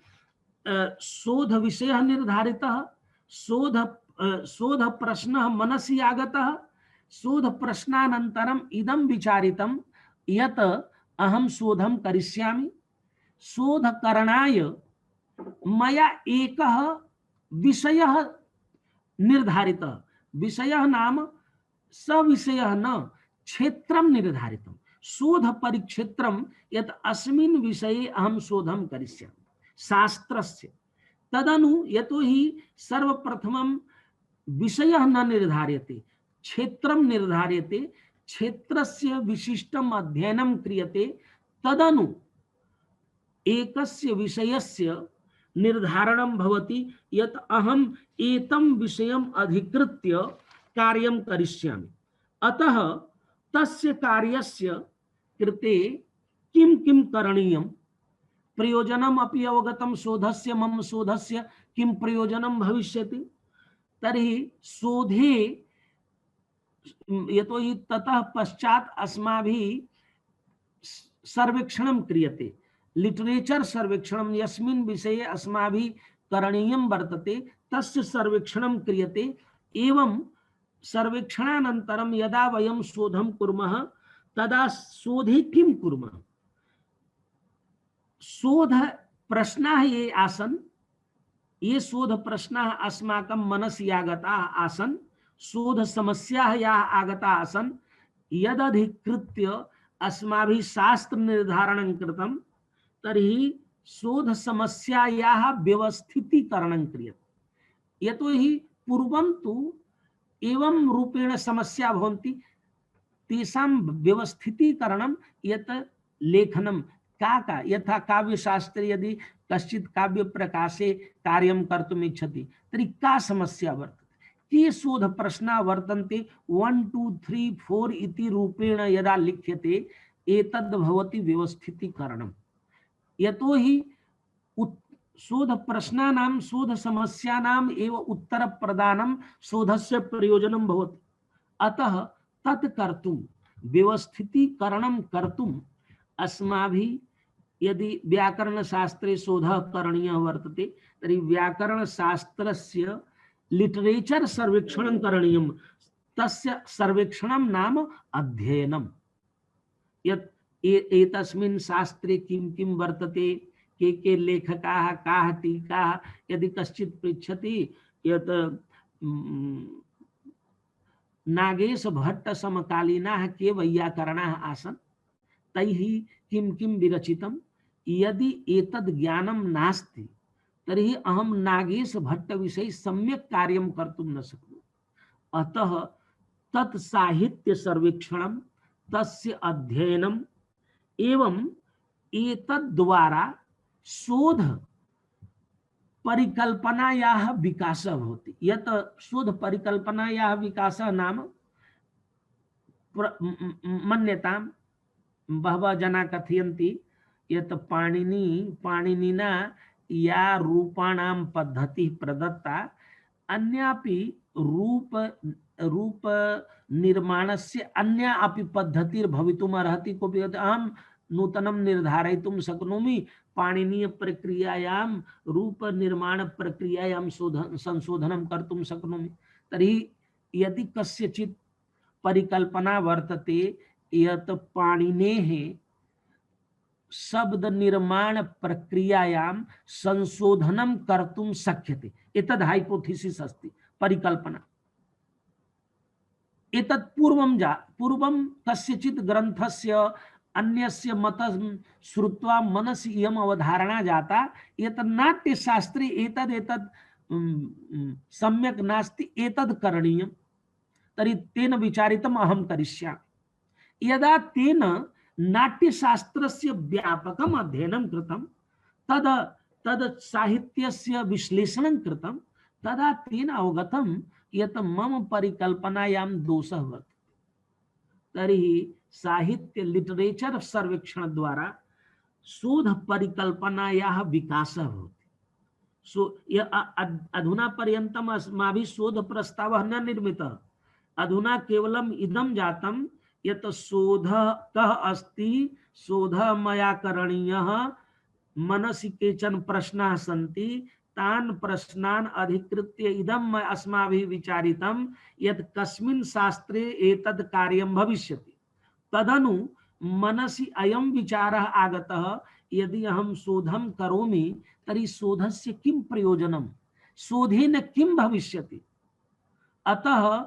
शोध विषयः निर्धारितः, शोध प्रश्नः मनसि आगतः, शोध प्रश्नानन्तरम् इदं विचारितं यत् अहं शोधं करिष्यामि। शोधकरणाय मया एकः विषयः निर्धारितः। विषयः नाम सविषयः न, क्षेत्रं निर्धारितं, शोध परिक्षेत्रं यत् अस्मिन् विषये अहं शोधं करिष्यामि शास्त्रस्य। तदनु यतोहि सर्वप्रथमं विषयः न निर्धार्यते, क्षेत्रं निर्धार्यते, क्षेत्रस्य विशिष्टम् अध्ययनं क्रियते। तदनु एकस्य विषयस्य निर्धारणं भवति यत् अहम् एतं विषयम् अधिकृत्य कार्यं करिष्यामि। अतः तस्य कार्यस्य कृते किं किं करणीयं, प्रयोजनम् अपि अवगतं शोधस्य, मम शोधस्य किं प्रयोजनं भविष्यति। तर्हि शोधे यतो हि ततः पश्चात अस्माभिः सर्वेक्षणं क्रियते, लिटरेचर सर्वेक्षणं यस्मिन् विषये अस्माभिः करणीयं वर्तते तस्य सर्वेक्षणं क्रियते। एवं सर्वेक्षणानन्तरं यदा वयं शोधं कुर्मः तदा शोधे किं कुर्मः, शोध प्रश्नाः ये आसन्, ये शोध प्रश्नाः अस्माकं मनसि आगताः आसन्, शोध समस्याः याः आगताः आसन्, यदधिकृत्य अस्माभिः शास्त्र निर्धारणं कृतं तर्हि शोध समस्यायाः व्यवस्थितीकरणं क्रियते। यतो हि पूर्वं तु एवं रूपेण समस्या भवन्ति, तेषां व्यवस्थितीकरणं यत् लेखनं का यथा काव्यशास्त्रे यदि कश्चित् काव्यप्रकाशे कार्यं कर्तुम् इच्छति तर्हि का समस्या वर्तते, के शोध प्रश्नाः वर्तन्ते, 1 2 3 4 इति रूपेण यदा लिख्यते एतद् भवति व्यवस्थितीकरणं। यतो हि शोध प्रश्नानां शोध समस्यानाम् एव उत्तर प्रदानं शोधस्य प्रयोजनं भवति। अतः तत् कर्तुं व्यवस्थितीकरणं कर्तुं अस्माभिः यदि व्याकरण शास्त्रे शोधः करणीयः वर्तते तर्हि व्याकरण शास्त्रस्य लिटरेचर सर्वेक्षणं करणीयं। तस्य सर्वेक्षणं नाम अध्ययनं। यत् एतस्मिन् शास्त्रे किं किं वर्तते, के लेखकाः, काः टीकाः, यदि कश्चित् पृच्छति यत् नागेश भट्ट समकालीनाः के वैयाकरणाः आसन्, तैः किं किं विरचितं, यदि एतद् ज्ञानं नास्ति तर्हि अहं नागेश भट्ट विषये सम्यक् कार्यं कर्तुं न शक्नोमि। अतः तत् साहित्य सर्वेक्षणं, तस्य अध्ययनम् एवं एतद्द्वारा शोध परिकल्पनायाः विकासः भवति। यत् शोध परिकल्पनायाः विकासः नाम मन्यतां बहवः जनाः कथयन्ति यत् पाणिनिना या रूपाणां पद्धतिः प्रदत्ता, अन्यापि रूप निर्माणस्य अन्या अपि पद्धतिर्भवितुम् अर्हति। कोऽपि अहं नूतनं निर्धारयितुं शक्नोमि, पाणिनीय प्रक्रियायां रूप निर्माण प्रक्रियायां संशोधनं कर्तुं शक्नोमि। तर्हि यदि कस्यचित् परिकल्पना वर्तते यत् पाणिनेः शब्द निर्माण प्रक्रियायां संशोधनं कर्तुं शक्यते, एतद् हाइपोथेसिस अस्ति, परिकल्पना। एतत् पूर्वं कस्यचित् ग्रन्थस्य अन्यस्य मतं श्रुत्वा मनसि इयम् अवधारणा जाता यत् नाट्यशास्त्रे एतद् सम्यक् नास्ति, एतद् करणीयं, तर्हि तेन विचारितम् अहं करिष्यामि। यदा तेन नाट्यशास्त्रस्य व्यापकम् अध्ययनं कृतं, तद् साहित्यस्य विश्लेषणं कृतं, तदा तेन अवगतं यत् मम परिकल्पनायां दोषः वर्तते। तर्हि साहित्य लिटरेचर सर्वेक्षण द्वारा शोध परिकल्पनायाः विकासः भवति। अधुना पर्यन्तम् अस्माभिः शोध प्रस्तावः न निर्मितः। अधुना केवलम् इदं जातं यत् शोधः कः अस्ति, शोधः मया करणीयः, मनसि केचन प्रश्नाः सन्ति, तान् प्रश्नान् अधिकृत्य इदम् अस्माभिः विचारितं यत् कस्मिन् शास्त्रे एतद् कार्यं भविष्यति। तदनु मनसि अयं विचारः आगतः यदि अहं शोधं करोमि तर्हि शोधस्य किं प्रयोजनं, शोधेन किं भविष्यति। अतः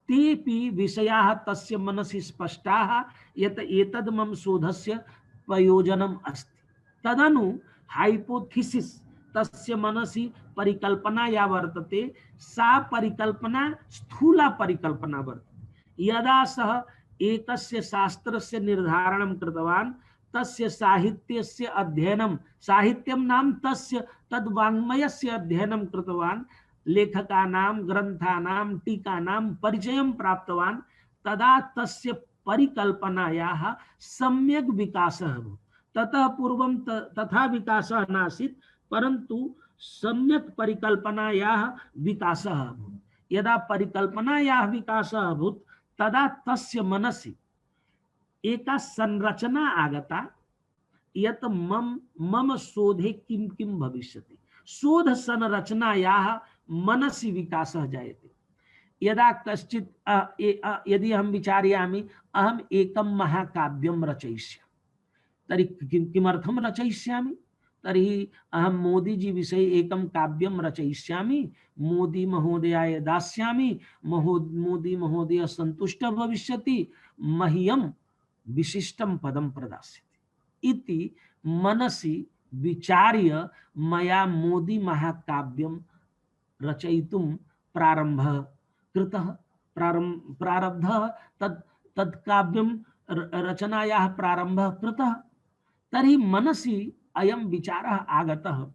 तेपि विषयाः तस्य मनसि स्पष्टाः यत् एतद् मम शोधस्य प्रयोजनम् अस्ति। तदनु हाइपोथेसिस, तस्य मनसि परिकल्पना या वर्तते, सा परिकल्पना स्थूला परिकल्पना वर्तते। यदा सः एकस्य शास्त्रस्य निर्धारणं कृतवान्, तस्य साहित्यस्य अध्ययनं, साहित्यं नाम तस्य तद्वाङ्मयस्य अध्ययनं कृतवान्, लेखकानां ग्रन्थानां टीकानां परिचयं प्राप्तवान्, तदा तस्य परिकल्पनायाः सम्यक् विकासः भवति। ततः पूर्वं तथा विकासः नासीत्, परन्तु सम्यक् परिकल्पनायाः विकासः अभूत्। यदा परिकल्पनायाः विकासः अभूत् तदा तस्य मनसि एका संरचना आगता यत मम मम शोधे किं किं भविष्यति। शोध संरचनायाः मनसि विकासः जायते। यदा कश्चित् यदि अहं विचारयामि अहम् एकं महाकाव्यं रचयिष्यामि, तर्हि किमर्थं रचयिष्यामि? तर्हि अहं मोदी जी विषये एकं काव्यं रचयिष्यामि, मोदी महोदयाय दास्यामि, मोदी महोदय सन्तुष्टः भविष्यति, मह्यं विशिष्टं पदं प्रदास्यति इति मनसि विचार्य मया मोदी महाकाव्यं रचयितुं प्रारम्भः कृतः, प्रारब्धः, तत् काव्यं रचनायाः प्रारम्भः कृतः। तर्हि मनसि अयं विचारः आगतः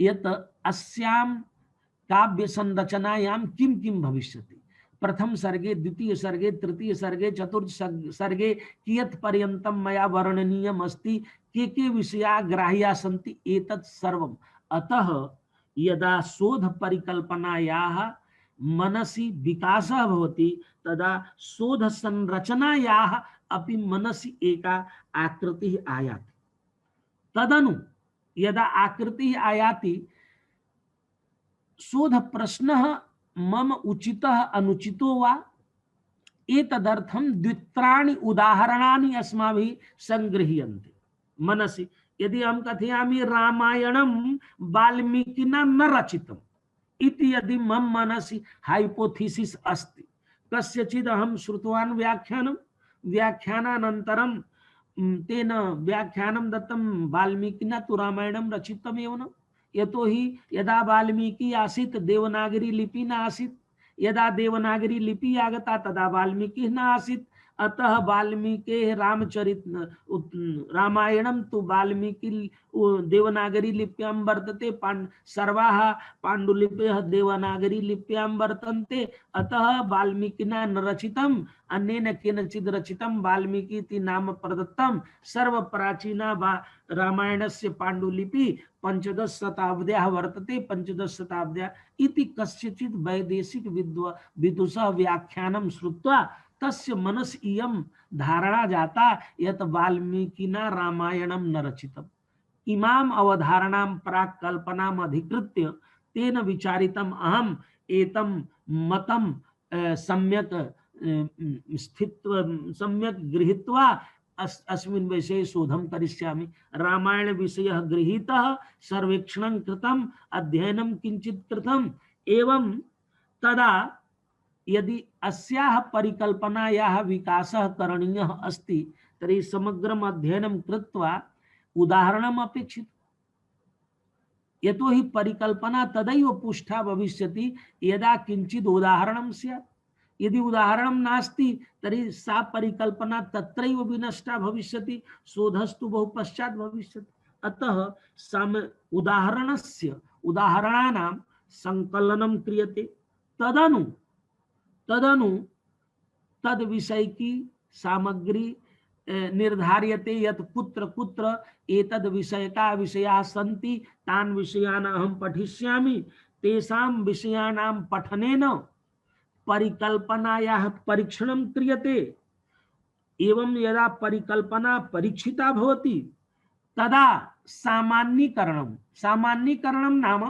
यत् अस्यां काव्य संरचनायां किं किं भविष्यति। प्रथम सर्गे, द्वितीय सर्गे, तृतीय सर्गे, चतुर्थ सर्गे कियत् पर्यन्तं मया वर्णनीयम् अस्ति, के विषया ग्राह्या सन्ति, एतत् सर्वम्। अतः यदा शोध परिकल्पनायाः मनसि विकासः भवति तदा शोध संरचनायाः अपि मनसि एका आकृतिः आयाति। तदनु यदा आकृतिः आयाति शोध प्रश्नः मम उचितः अनुचितो वा, एतदर्थं द्वित्राणि उदाहरणानि अस्माभिः संगृह्यन्ते मनसि। यदि अहं कथयामि रामायणं वाल्मीकिना न रचितम् इति यदि मम मनसि हाइपोथेसिस अस्ति, कस्यचित् अहं श्रुतवान् व्याख्यानं, व्याख्यानानन्तरं तेन व्याख्यानं दत्तं वाल्मीकिना तु रामायणं रचितमेव न, यतोहि यदा वाल्मीकि आसीत् देवनागरी लिपि न आसीत्, यदा देवनागरी लिपि आगता तदा वाल्मीकि न आसीत्। अतः वाल्मीके रामचरित रामायणं तु वाल्मीकि देवनागरी लिप्यां वर्तते, सर्वाः पाण्डुलिपयः देवनागरी लिप्यां वर्तन्ते। अतः वाल्मीकिना न रचितम्, अन्येन केनचित् रचितं, वाल्मीकि इति नाम प्रदत्तं। सर्वप्राचीना रामायणस्य पाण्डुलिपि 15 शताब्द्याः वर्तते, 15 शताब्द्याः इति कस्यचित् वैदेशिक विदुषः व्याख्यानं श्रुत्वा तस्य मनसि इयं धारणा जाता यत् वाल्मीकिना रामायणं न रचितम्। इमाम् अवधारणां प्राक् कल्पनाम् अधिकृत्य तेन विचारितम् अहम् एतं मतं सम्यक् सम्यक् गृहीत्वा अस्मिन् विषये शोधं करिष्यामि। रामायण विषयः गृहीतः, सर्वेक्षणं कृतम्, अध्ययनं किञ्चित् कृतम्। एवं तदा यदि अस्याः परिकल्पनायाः विकासः करणीयः अस्ति तर्हि समग्रम् अध्ययनं कृत्वा उदाहरणम् अपेक्षितम्। यतोहि परिकल्पना तदैव पुष्टा भविष्यति यदा किञ्चित् उदाहरणं स्यात्। यदि उदाहरणं नास्ति तर्हि सा परिकल्पना तत्रैव विनष्टा भविष्यति, शोधस्तु बहु पश्चात् भविष्यति। अतः उदाहरणानां संकलनं क्रियते। तदनु तद विषय की सामग्री निर्धार्यते यत् कुत्र कुत्र एतद् विषयका विषयाः सन्ति, तान् विषयान् अहं पठिष्यामि। तेषां विषयाणां पठनेन परिकल्पनायाः परीक्षणं क्रियते। एवं यदा परिकल्पना परीक्षिता भवति तदा सामान्यीकरणं नाम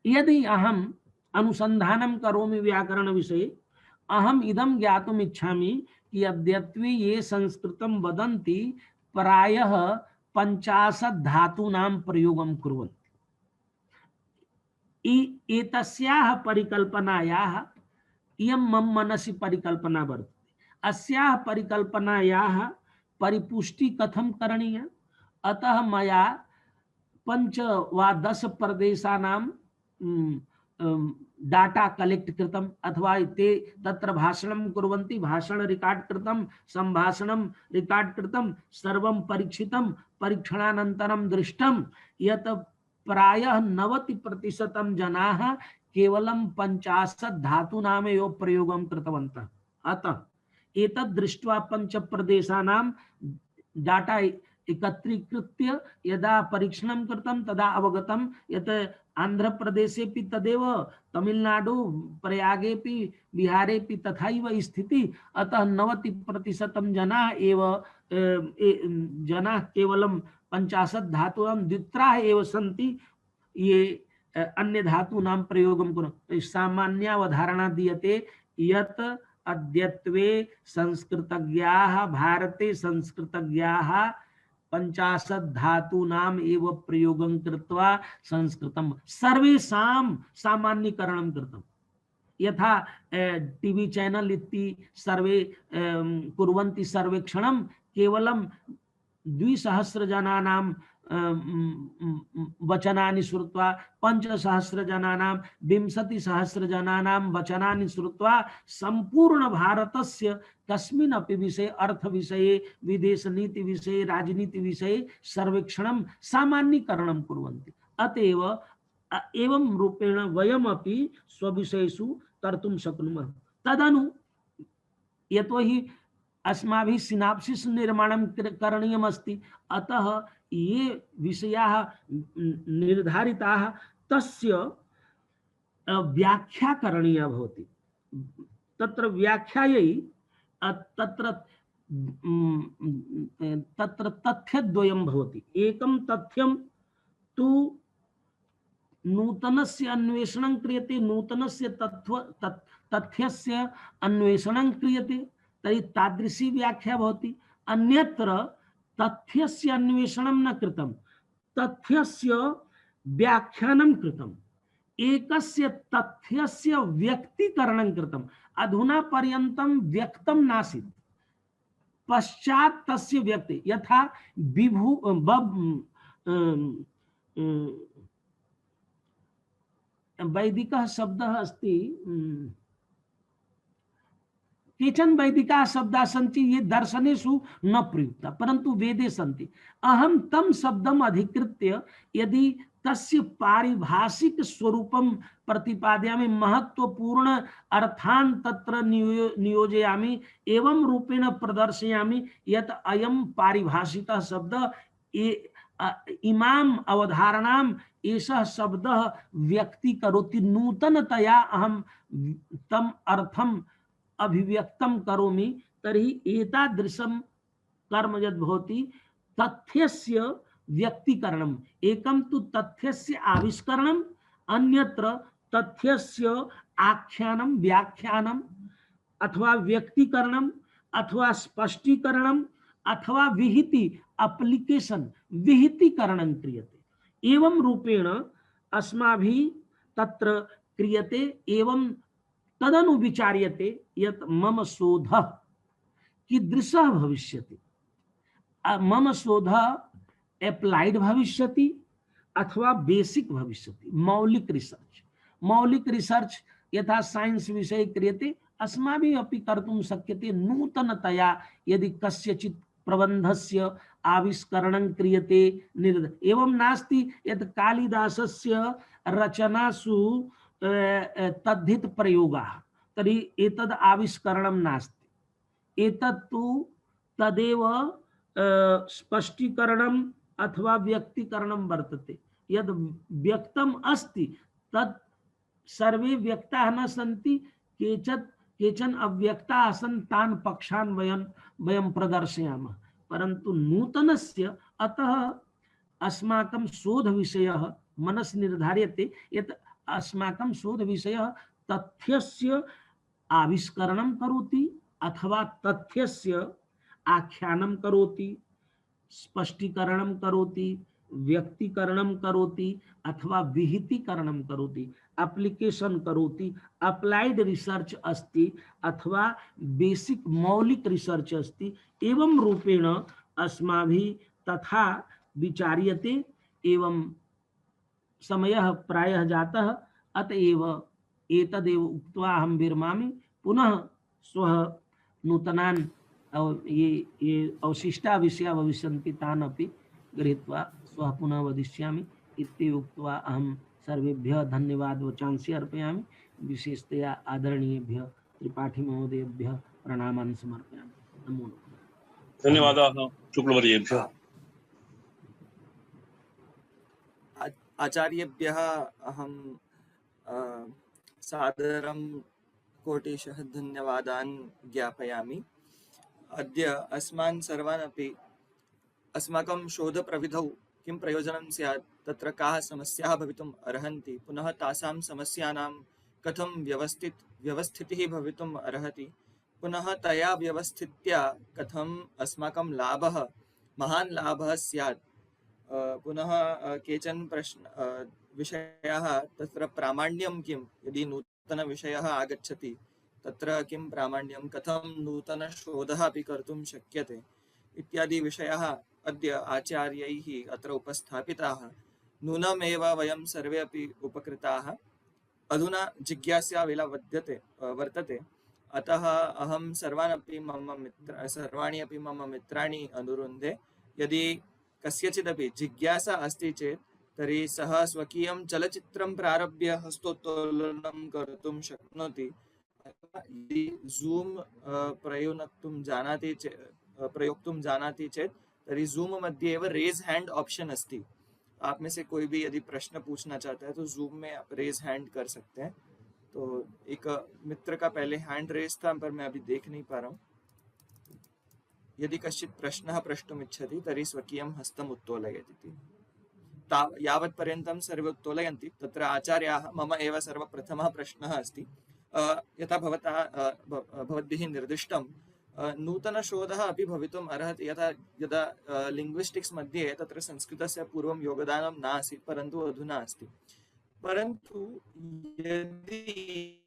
यदि अहम् अनुसंधानं करोमि व्याकरण विषये, अहम् इदं ज्ञातुम् इच्छामि कि अद्यत्वे ये संस्कृतं वदन्ति प्रायः 50 धातूनां प्रयोगं कुर्वन्ति। एतस्याः परिकल्पनायाः इयं मम मनसि परिकल्पना वर्तते। अस्याः परिकल्पनायाः परिपुष्टि कथं करणीया? अतः मया 5 वा 10 प्रदेशानां डाटा कलेक्ट कृतम्, अथवा ते तत्र भाषणं कुर्वन्ति, भाषण रिकॉर्ड कृतं, संभाषणं रिकॉर्ड कृतं, सर्वं परीक्षितं। परीक्षणानन्तरं दृष्टं यत् प्रायः 90% जनाः केवलं 50 धातूनामेव प्रयोगं कृतवन्तः। अतः एतद् दृष्ट्वा 5 प्रदेशानां डाटा एकत्रीकृत्य यदा परीक्षणं कृतं तदा अवगतं यत् आंध्र प्रदेशेपि तदेव, तमिलनाडु प्रयागेपि बिहारेपि तथैव स्थिति। अतः 90% जनाः एव जनाः केवलं 50 धातूनां द्वित्राः एव सन्ति ये अन्य धातूनां प्रयोगं कुर्वन्ति। सामान्यावधारणा दीयते यत् अद्यत्वे संस्कृतज्ञाः भारते संस्कृतज्ञाः 50 धातूनाम् एव प्रयोगं कृत्वा संस्कृतं सर्वेषां सामान्यीकरणं कृतम्। यथा टीवी चैनल इति सर्वे कुर्वन्ति सर्वेक्षणं केवलं 2,000 जनानां वचनानि श्रुत्वा 5,000 जनानां 20,000 जनानां वचनानि श्रुत्वा संपूर्ण भारतस्य कस्मिन् अपि विषये अर्थविषये विदेशनीति विषये राजनीति विषये सर्वेक्षणं सामान्यीकरणं कुर्वन्ति। अतएव एवं रूपेण वयमपि स्वविषयेषु कर्तुं शक्नुमः। तदनु यतोहि अस्माभिः सिनाप्सिस् निर्माणं करणीयमस्ति, अतः ये विषयाः निर्धारिताः तस्य व्याख्या करणीया भवति। तत्र व्याख्यायै तत्र तथ्यद्वयं भवति। एकं तथ्यं तु नूतनस्य अन्वेषणं क्रियते, नूतनस्य तथ्यस्य अन्वेषणं क्रियते, तर्हि तादृशी व्याख्या भवति। अन्यत्र तथ्यस्य अन्वेषणं न कृतं, तथ्यस्य व्याख्यानं कृतम्। एकस्य तथ्यस्य व्यक्तीकरणं कृतम्। अधुना पर्यन्तं व्यक्तं नासीत्, पश्चात् तस्य व्यक्ति, यथा विभु वैदिकः शब्दः अस्ति, केचन वैदिकाः शब्दाः सन्ति ये दर्शनेषु न प्रयुक्ता परंतु वेदे सन्ति। अहं तं शब्दम् अधिकृत्य यदि तस्य पारिभाषिक स्वरूपं प्रतिपादयामि, महत्वपूर्ण अर्थान् तत्र नियोजयामि, एवं रूपेण प्रदर्शयामि यत् अयं पारिभाषिकः शब्दः इमाम् अवधारणाम् एषः शब्दः व्यक्तीकरोति। नूतनतया अहं तम् अर्थम् अभिव्यक्तं करोमि। तर्हि एतादृशं कर्म यद् भवति तथ्यस्य व्यक्तीकरणम्। एकं तु तथ्यस्य आविष्करणम्, अन्यत्र तथ्यस्य आख्यानं व्याख्यानम् अथवा व्यक्तीकरणम् अथवा स्पष्टीकरणम् अथवा विहिति एप्लीकेशन विहितीकरणं क्रियते। एवं रूपेण अस्माभिः तत्र क्रियते। एवं तदनु विचार्यते यत् मम शोधः कीदृशः भविष्यति। मम शोधः एप्लाइड भविष्यति अथवा बेसिक भविष्यति। मौलिक रिसर्च, मौलिक रिसर्च यथा साइंस विषये क्रियते अस्माभिः अपि कर्तुं शक्यते। नूतनतया यदि कस्यचित् प्रबन्धस्य आविष्करणं क्रियते एवं नास्ति यत् कालिदासस्य रचनासु तद्धित प्रयोगाः, तर्हि एतद् आविष्करणं नास्ति। एतत्तु तदेव स्पष्टीकरणम् अथवा व्यक्तीकरणं वर्तते। यद् व्यक्तम् अस्ति तत् सर्वे व्यक्ताः न सन्ति, केचन अव्यक्ताः सन् तान् पक्षान् वयं प्रदर्शयामः। परन्तु नूतनस्य, अतः अस्माकं शोधविषयः मनसि निर्धार्यते यत् अस्माकं शोधविषयः तथ्यस्य आविष्करणं करोति अथवा तथ्यस्य आख्यानं करोति, स्पष्टीकरणं करोति, व्यक्तीकरणं करोति अथवा विहितीकरणं करोति, एप्लीकेशन करोति, अप्लाइड रिसर्च अस्ति अथवा बेसिक मौलिक रिसर्च अस्ति। एवं रूपेण अस्माभिः तथा विचार्यते। एवं समयः प्रायः जातः, अतएव एतदेव उक्त्वा अहं विरमामि। पुनः श्वः नूतनान् ये अवशिष्टा विषयाः भविष्यन्ति तान् अपि गृहीत्वा श्वः पुनः वदिष्यामि इति उक्त्वा अहं सर्वेभ्यः धन्यवाद वचांसि अर्पयामि। विशेषतया आदरणीयेभ्यः त्रिपाठी महोदयेभ्यः प्रणामान् समर्पयामि। नमो नमः। धन्यवादाः शुक्लवर्येभ्यः। आचार्येभ्यः अहं सादरं कोटिशः धन्यवादान् ज्ञापयामि। अद्य अस्मान् सर्वान् अपि अस्माकं शोधप्रविधौ किं प्रयोजनं स्यात्, तत्र काः समस्याः भवितुम् अर्हन्ति, पुनः तासां समस्यानां कथं व्यवस्थितिः भवितुम् अर्हति, पुनः तया व्यवस्थित्या कथम् अस्माकं लाभः, महान् लाभः स्यात्। पुनः केचन विषयाः तत्र प्रामाण्यं किं, यदि नूतनविषयः आगच्छति तत्र किं प्रामाण्यं, कथं नूतनशोधः अपि कर्तुं शक्यते इत्यादि विषयाः अद्य आचार्यैः अत्र उपस्थापिताः। नूनमेव वयं सर्वे अपि उपकृताः। अधुना जिज्ञासा वेला वर्तते, अतः अहं सर्वाणि अपि मम मित्राणि अनुरुन्धे, यदि कस्यचिदपि जिज्ञासा अस्ति चेत् तर्हि सः स्वकीयं चलचित्रं प्रारभ्य हस्तोत्तोलनं कर्तुं शक्नोति। यदि ज़ूम प्रयोक्तुं जानाति चेत् तर्हि ज़ूम मध्ये एव रेज हैंड ऑप्शन अस्ति। आप में से कोई भी यदि प्रश्न पूछना चाहता है तो ज़ूम में आप रेज हैंड कर सकते हैं। तो एक मित्र का पहले हैंड रेज था, पर मैं अभी देख नहीं पा रहा हूँ। यदि कश्चित् प्रश्नः प्रष्टुमिच्छति तर्हि स्वकीयं हस्तम् उत्तोलयति। यावत्पर्यन्तं सर्वे उत्तोलयन्ति तत्र आचार्याः, मम एव सर्वप्रथमः प्रश्नः अस्ति। यथा भवद्भिः निर्दिष्टं, नूतनशोधः अपि भवितुम् अर्हति। यदा लिङ्ग्विस्टिक्स् मध्ये तत्र संस्कृतस्य पूर्वं योगदानं नासीत्, परन्तु अधुना अस्ति। परन्तु यदि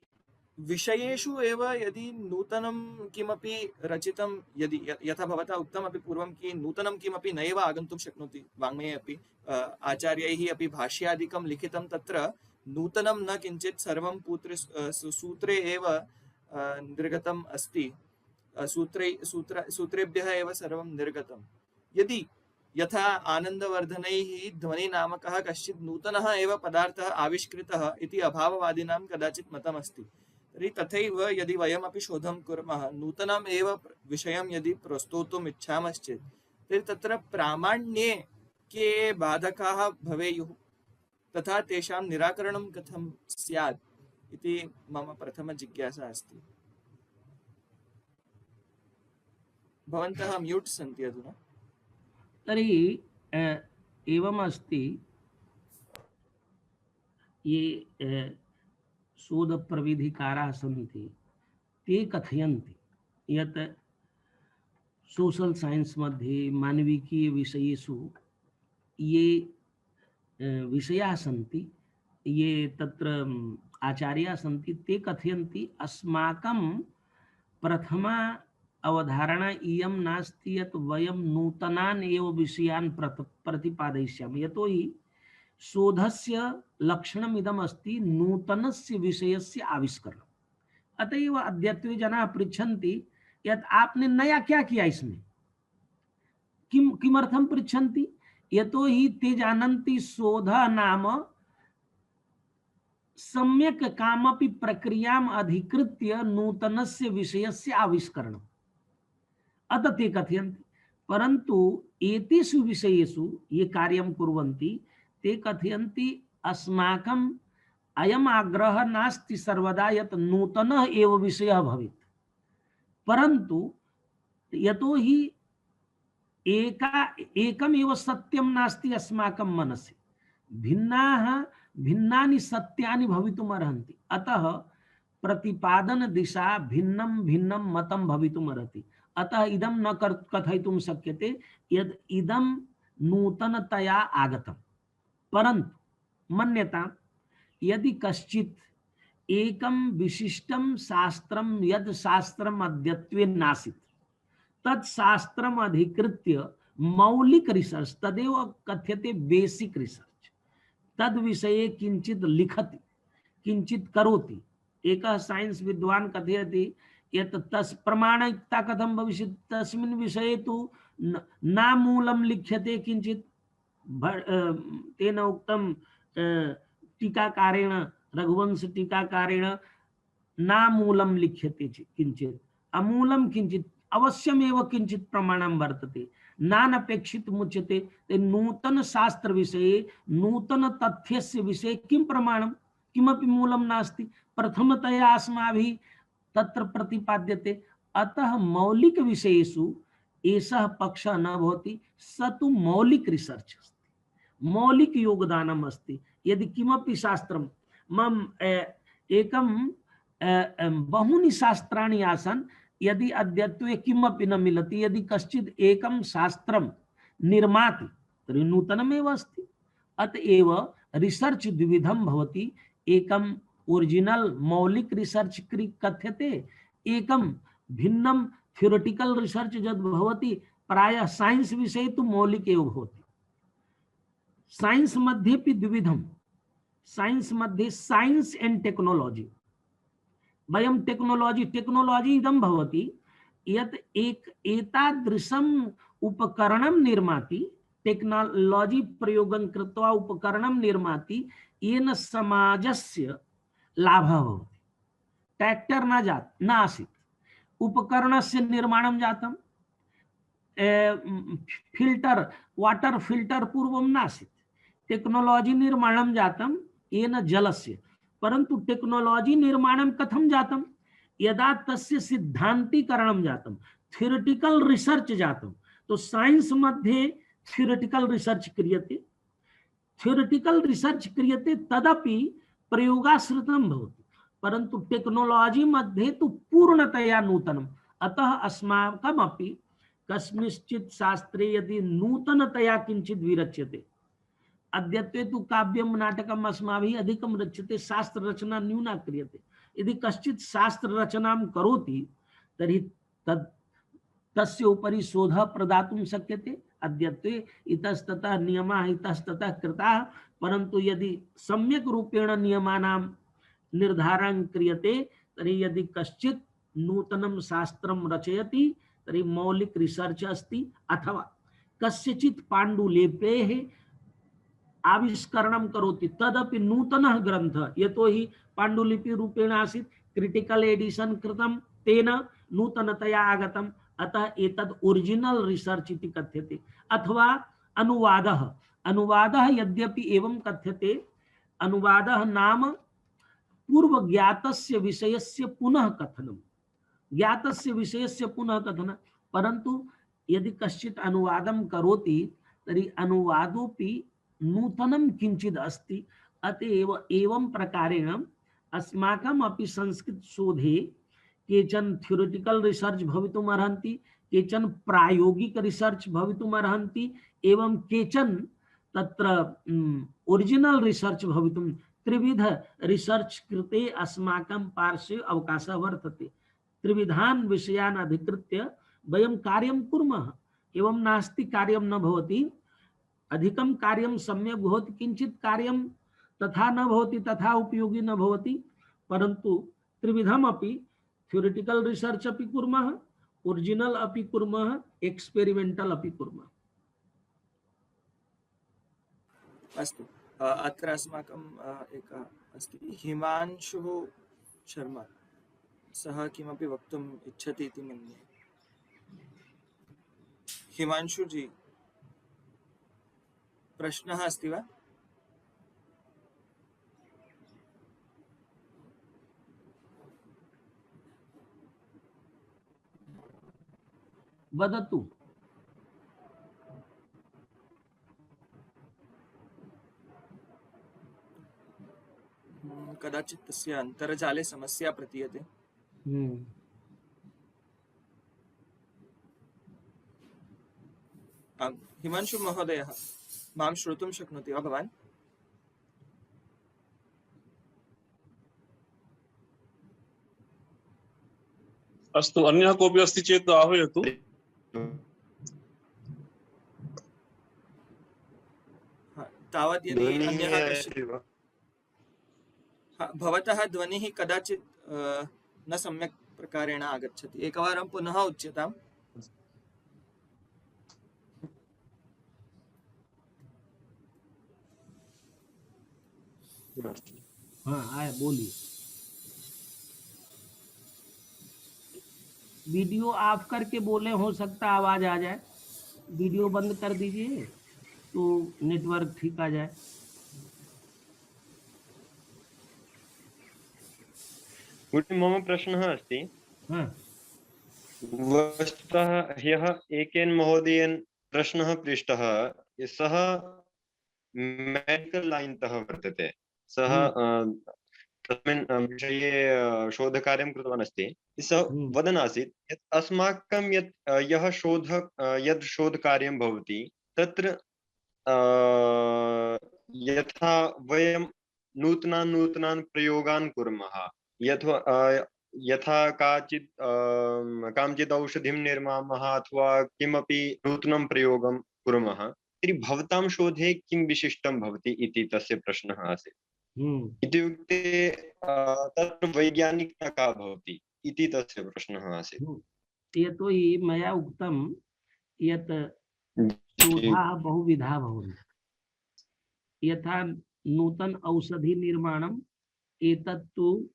विषयेषु एव यदि नूतनं किमपि रचितं, यदि यथा भवता उक्तम् अपि पूर्वं कि नूतनं किमपि नैव आगन्तुं शक्नोति, वाङ्मये अपि आचार्यैः अपि भाष्यादिकं लिखितं, तत्र नूतनं न किञ्चित्, सर्वं सूत्रे एव निर्गतम् अस्ति। सूत्रेभ्यः एव सर्वं निर्गतं। यदि यथा आनन्दवर्धनैः ध्वनिनामकः कश्चित् नूतनः एव पदार्थः आविष्कृतः इति अभाववादिनां कदाचित् मतमस्ति, तर्हि तथैव यदि वयमपि शोधं कुर्मः, नूतनम् एव विषयं यदि प्रस्तोतुम् इच्छामश्चेत्, तर्हि तत्र प्रामाण्ये के बाधकाः भवेयुः, तथा तेषां निराकरणं कथं स्यात् इति मम प्रथम जिज्ञासा अस्ति। भवन्तः म्यूट् सन्ति अधुना। तर्हि एवम् अस्ति, ये शोधप्रविधिकाराः सन्ति ते कथयन्ति यत् सोशल साइंस मध्ये मानविकीयविषयेषु ये विषयाः सन्ति, ये तत्र आचार्याः सन्ति, ते कथयन्ति अस्माकं प्रथमा अवधारणा इयं नास्ति यत् वयं नूतनान् एव विषयान् प्रतिपादयिष्यामः, यतोहि शोधस्य लक्षणमिदम् अस्ति नूतनस्य विषयस्य आविष्करणम्। अतएव अद्यत्वे जनाः पृच्छन्ति यत् आपने नया क्या किया इसमें, किमर्थं पृच्छन्ति, यतोहि ते जानन्ति शोध नाम सम्यक् कामपि प्रक्रियाम् अधिकृत्य नूतनस्य विषयस्य आविष्करणम्। अतः ते कथयन्ति। परन्तु एतेषु विषयेषु ये कार्यं कुर्वन्ति ते कथयन्ति अस्माकम् अयम् आग्रहः नास्ति सर्वदा यत् नूतनः एव विषयः भवेत्, परन्तु यतोहि एकमेव सत्यं नास्ति अस्माकं मनसि, भिन्नानि सत्यानि भवितुम् अर्हन्ति। अतः प्रतिपादन दिशा भिन्नं भिन्नं मतं भवितुम् अर्हति। अतः इदं न कथयितुं शक्यते यद् इदं नूतनतया आगतं, परन्तु मन्यतां यदि कश्चित् एकं विशिष्टं शास्त्रं यद् शास्त्रम् अद्यत्वे नासीत् तत् शास्त्रम् अधिकृत्य मौलिक रिसर्च, तदेव कथ्यते बेसिक रिसर्च, तद् विषये किंचित लिखति, किंचित करोति। एकः साइंस विद्वान् कथयति यत् तस् प्रमाणिकता कथं भविष्यति, तस्मिन् विषये तु नामूलं लिख्यते, किंचित तेन उक्तं टीकाकारेण, रघुवंश टीकाकारेण नामूलं लिख्यते किंचित, अमूलं किंचित, अवश्यमेव किंचित प्रमाणं वर्तते। नानपेक्षित मुच्यते। ते नूतन शास्त्र विषये नूतन तथ्यस्य विषये किं प्रमाणं किमपि मूलं नास्ति, प्रथमतया अस्माभिः तत्र प्रतिपाद्यते। अतः मौलिक विषयेषु एषः पक्षः न भवति, स तु मौलिक रिसर्च अस्ति, मौलिक योगदानम् अस्ति। यदि किमपि शास्त्रं मम एकं बहूनि शास्त्राणि आसन्, यदि अद्यत्वे किमपि न मिलति, यदि कश्चित् एकं शास्त्रं निर्माति तर्हि नूतनमेव अस्ति। अतएव रिसर्च द्विविधं भवति, एकं ओरिजिनल मौलिक रिसर्च कथ्यते, एकं भिन्नं थ्योरेटिकल रिसर्च यद् भवति, प्रायः साइंस विषये तु मौलिक एव भवति। साइंस मध्येपि द्विविधं, साइंस मध्ये साइंस एंड टेक्नोलॉजी। वयं टेक्नोलॉजी इदं भवति यत् एतादृशम् उपकरणं निर्माति, टेक्नोलॉजी प्रयोगं कृत्वा उपकरणं निर्माति, येन समाजस्य लाभः भवति। ट्रैक्टर न आसीत्, उपकरणस्य निर्माणं जातं, फिल्टर वाटर फिल्टर पूर्वं नासीत्, टेक्नोलॉजी निर्माणं जातं येन जलस्य। परंतु टेक्नोलॉजी निर्माणं कथं जातं, यदा तस्य सिद्धांतीकरणं जातं, थ्योरेटिकल रिसर्च जातं। तो साइंस मध्ये थ्योरेटिकल रिसर्च क्रियते, तदपि प्रयोगाश्रितं भवति। परंतु टेक्नोलॉजी मध्ये तु पूर्णतया नूतनम्। अतः अस्माकमपि कस्मिंश्चित् शास्त्रे यदि नूतनतया किंचित् विरच्यते, अद्यत्वे तु काव्यं नाटकम् अस्माभिः अधिकं रच्यते, शास्त्र रचना न्यूना क्रियते। यदि कश्चित् शास्त्र रचनां करोति तर्हि तस्य उपरि शोधः प्रदातुं शक्यते। अद्यत्वे इतस्ततः नियमाः इतस्ततः कृताः, परन्तु यदि सम्यक् रूपेण नियमानां निर्धारणं क्रियते तर्हि यदि कश्चित् नूतनं शास्त्रं रचयति तर्हि मौलिक रिसर्च अस्ति। अथवा कस्यचित् पाण्डुलिपेः आविष्करणं करोति, तदपि नूतनः ग्रन्थः, यतोहि पाण्डुलिपि रूपेण आसीत्, क्रिटिकल एडिशन कृतं, तेन नूतनतया आगतम्। अतः एतद् ओरिजिनल रिसर्च इति कथ्यते। अथवा अनुवादः यद्यपि एवं कथ्यते, अनुवादः नाम पूर्व ज्ञातस्य विषयस्य पुनः कथनं, ज्ञातस्य विषयस्य पुनः कथनं। परन्तु यदि कश्चित् अनुवादं करोति तर्हि अनुवादोपि नूतनं किंचित् अस्ति। अतएव एवं प्रकारेण अस्माकम् अपि संस्कृत शोधे केचन थ्योरेटिकल रिसर्च भवितुम् अर्हन्ति, केचन प्रायोगिक रिसर्च भवितुम् अर्हन्ति, एवं केचन तत्र ओरिजिनल रिसर्च भवितुं, त्रिविध रिसर्च कृते अस्माकं पार्श्वे अवकाशः वर्तते। त्रिविधान् विषयान् अधिकृत्य वयं कार्यं कुर्मः। एवं नास्ति कार्यं न भवति, अधिकं कार्यं सम्यक् भवति, किंचित् कार्यं तथा न भवति, तथा उपयोगी न भवति। परन्तु त्रिविधमपि, थ्योरेटिकल रिसर्च अपि कुर्मः, ओरिजिनल अपि कुर्मः, एक्सपेरिमेंटल अपि कुर्मः। अस्तु, अत्र अस्माकं एकः अस्ति हिमांशुः शर्मा, सः किमपि वक्तुम् इच्छति इति मन्ये। हिमांशु जी, प्रश्नः अस्ति वा? वदतु। कदाचित् तस्य अन्तर्जाले समस्या प्रतीयते। हिमांशु महोदयः, मां श्रोतुं शक्नोति वा भवान्? अस्तु, अन्यः कोऽपि अस्ति चेत् आह्वयतु। तावत् यदि अन्यः भवतः ध्वनिः कदाचित् न सम्यक् प्रकारेण आगच्छति, एकवारं पुनः उच्यताम्। हाँ, बोलिए। वीडियो ऑफ करके बोले, हो सकता आवाज आ जाए। वीडियो बंद कर दीजिए तो नेटवर्क ठीक आ जाए। मम प्रश्नः अस्ति, हाँ वस्तुतः ह्यः एकेन महोदयेन प्रश्नः पृष्टः, सः मेडिकल लाइन तः वर्तते। सः तस्मिन् विषये शोधकार्यं कृतवान् अस्ति। सः वदन् आसीत् यत् अस्माकं यः यद् शोधकार्यं भवति तत्र यथा वयं नूतनान् प्रयोगान् कुर्मः, यथा काञ्चित् औषधिं निर्मामः अथवा किमपि नूतनं प्रयोगं कुर्मः, तर्हि भवतां शोधे किं विशिष्टं भवति इति तस्य प्रश्नः आसीत्। इत्युक्ते तत्र वैज्ञानिकता का भवति इति तस्य प्रश्नः आसीत्। यतो हि मया उक्तं यत् शोधाः बहुविधा भवन्ति। यथा नूतन औषधि निर्माणम् एतत्तु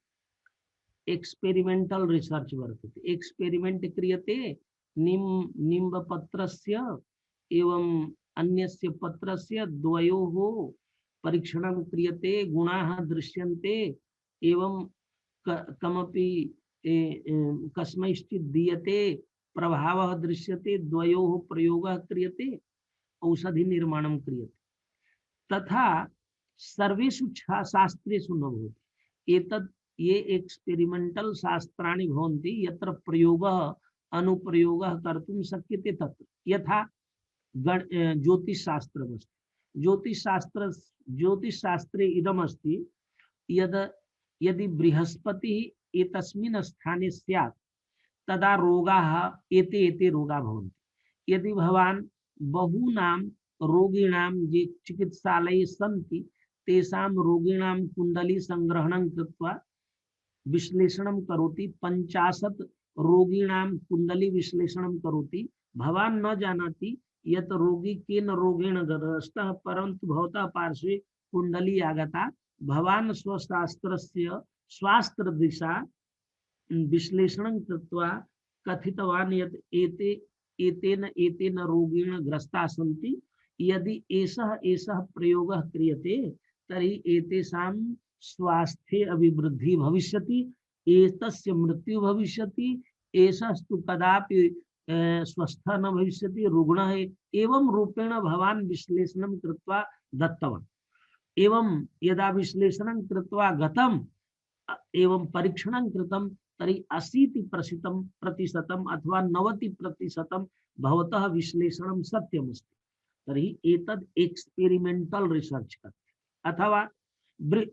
एक्सपेरिमेंटल रिसर्च वर्तते। एक्सपेरिमेंट क्रियते निम्बपत्रस्य एवं अन्यस्य पत्रस्य द्वयोः परीक्षणं क्रियते, गुणाः दृश्यन्ते एवं कमपि कस्मैश्चित् दीयते, प्रभावः दृश्यते, द्वयोः प्रयोगः क्रियते, औषधि निर्माणं क्रियते। तथा सर्वेषु शास्त्रेषु न भवति। एतत् ये एक्सपेरिमेंटल शास्त्राणि भवन्ति यत्र प्रयोगः अनुप्रयोगः कर्तुं शक्यते। तत्र यथा ज्योतिषशास्त्रमस्ति। ज्योतिषशास्त्रे इदमस्ति यदि बृहस्पतिः एतस्मिन् स्थाने स्यात् तदा रोगाः एते रोगाः भवन्ति। यदि भवान् बहूनां रोगिणां ये चिकित्सालये सन्ति तेषां रोगिणां कुण्डली संग्रहणं कृत्वा विश्लेषणं करोति, 50 रोगिणां कुण्डली विश्लेषणं करोति, भवान् न जानाति यत् रोगी केन रोगेण ग्रस्तः, परन्तु भवतः पार्श्वे कुण्डली आगता, भवान् स्वशास्त्रस्य स्वास्त्रदिशा विश्लेषणं कृत्वा कथितवान् यत् एतेन रोगेण ग्रस्ताः सन्ति। यदि एषः प्रयोगः क्रियते तर्हि एतेषां स्वास्थ्ये अभिवृद्धि भविष्यति, एतस्य मृत्यु भविष्यति, एषस्तु कदापि स्वस्थः न भविष्यति, रुग्णः एवं रूपेण भवान् विश्लेषणं कृत्वा दत्तवान्। एवं यदा विश्लेषणं कृत्वा गतम् एवं परीक्षणं कृतं तर्हि 80% अथवा 90% भवतः विश्लेषणं सत्यमस्ति। तर्हि एतद् एक्सपेरिमेंटल रिसर्च करते। अथवा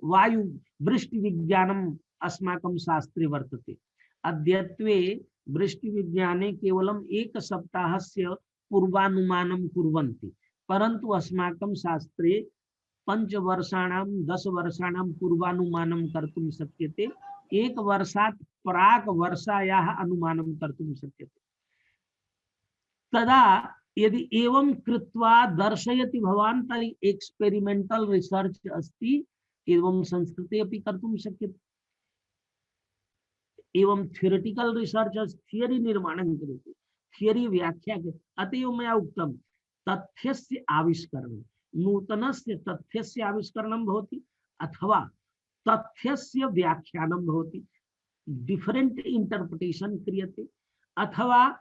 वायु वृष्टिविज्ञानम् अस्माकं शास्त्रे वर्तते। अद्यत्वे वृष्टिविज्ञाने केवलम् 1 सप्ताहस्य पूर्वानुमानं कुर्वन्ति, परन्तु अस्माकं शास्त्रे 5 वर्षाणां 10 वर्षाणां पूर्वानुमानं कर्तुं शक्यते। 1 वर्षात् प्राक् वर्षायाः अनुमानं कर्तुं शक्यते। तदा यदि एवं कृत्वा दर्शयति भवान् तर्हि एक्सपेरिमेंटल रिसर्च अस्ति। एवं संस्कृते अपि कर्तुं शक्यते। एवं थियोरिटिकल रिसर्च थियरी निर्माणं क्रियते, थियरी व्याख्या क्रियते। अतएव मया उक्तं तथ्यस्य आविष्करणं, नूतनस्य तथ्यस्य आविष्करणं भवति अथवा तथ्यस्य व्याख्यानं भवति, डिफरेंट इंटरप्रिटेशन क्रियते, अथवा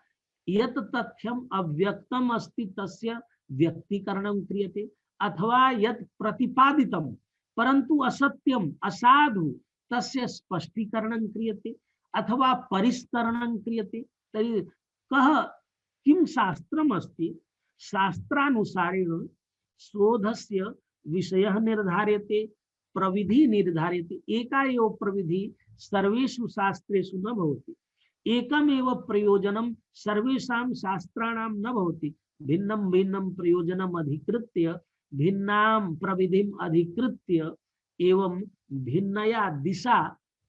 यत् तथ्यम् अव्यक्तम् अस्ति तस्य व्यक्तीकरणं क्रियते, अथवा यत् प्रतिपादितं परन्तु असत्यम् असाधु तस्य स्पष्टीकरणं क्रियते, अथवा परिष्करणं क्रियते। तर्हि किं शास्त्रम् अस्ति, शास्त्रानुसारेण शोधस्य विषयः निर्धार्यते, प्रविधि निर्धार्यते। एका एव प्रविधि सर्वेषु शास्त्रेषु न भवति, एकमेव प्रयोजनं सर्वेषां शास्त्राणां न भवति। भिन्नं भिन्नं प्रयोजनम् अधिकृत्य, भिन्नां प्रविधिम् अधिकृत्य एवं भिन्नया दिशा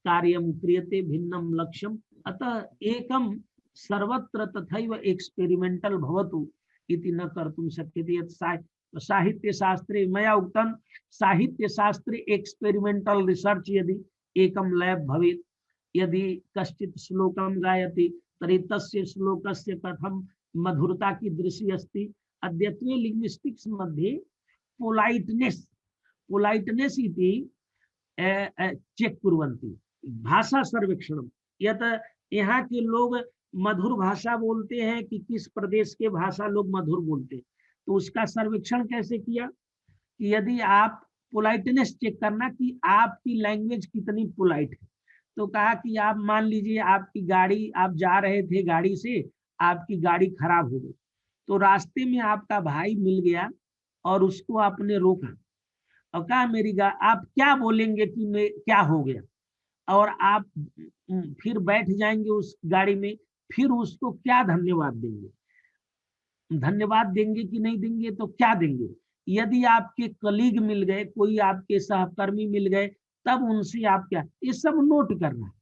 कार्यं क्रियते, भिन्नं लक्ष्यम्। अतः एकं सर्वत्र तथैव एक्सपेरिमेंटल भवतु इति न कर्तुं शक्यते। यत् साहित्यशास्त्रे मया उक्तं, साहित्यशास्त्रे एक्सपेरिमेंटल रिसर्च यदि एकं लैब भवेत्, यदि कश्चित् श्लोकं गायति तर्हि तस्य श्लोकस्य कथं मधुरता की दृष्टि अस्ति। अद्यत्वे लिंग्विस्टिक्स मध्ये पोलाइटनेस इति चेक कुर्वन्ति भाषा सर्वेक्षण। यत यहाँ के लोग मधुर भाषा बोलते हैं कि किस प्रदेश के भाषा लोग मधुर बोलते हैं, तो उसका सर्वेक्षण कैसे किया कि यदि आप पोलाइटनेस चेक करना कि आपकी लैंग्वेज कितनी पोलाइट है। तो कहा कि आप मान लीजिए आपकी गाड़ी, आप जा रहे थे गाड़ी से, आपकी गाड़ी खराब हो गई, तो रास्ते में आपका भाई मिल गया और उसको आपने रोका और कहा आप क्या बोलेंगे कि मैं क्या हो गया, और आप फिर बैठ जाएंगे उस गाड़ी में, फिर उसको क्या धन्यवाद देंगे? धन्यवाद देंगे कि नहीं देंगे? तो क्या देंगे? यदि आपके कलीग मिल गए, कोई आपके सहकर्मी मिल गए, तब उनसे आप क्या, ये सब नोट करना है।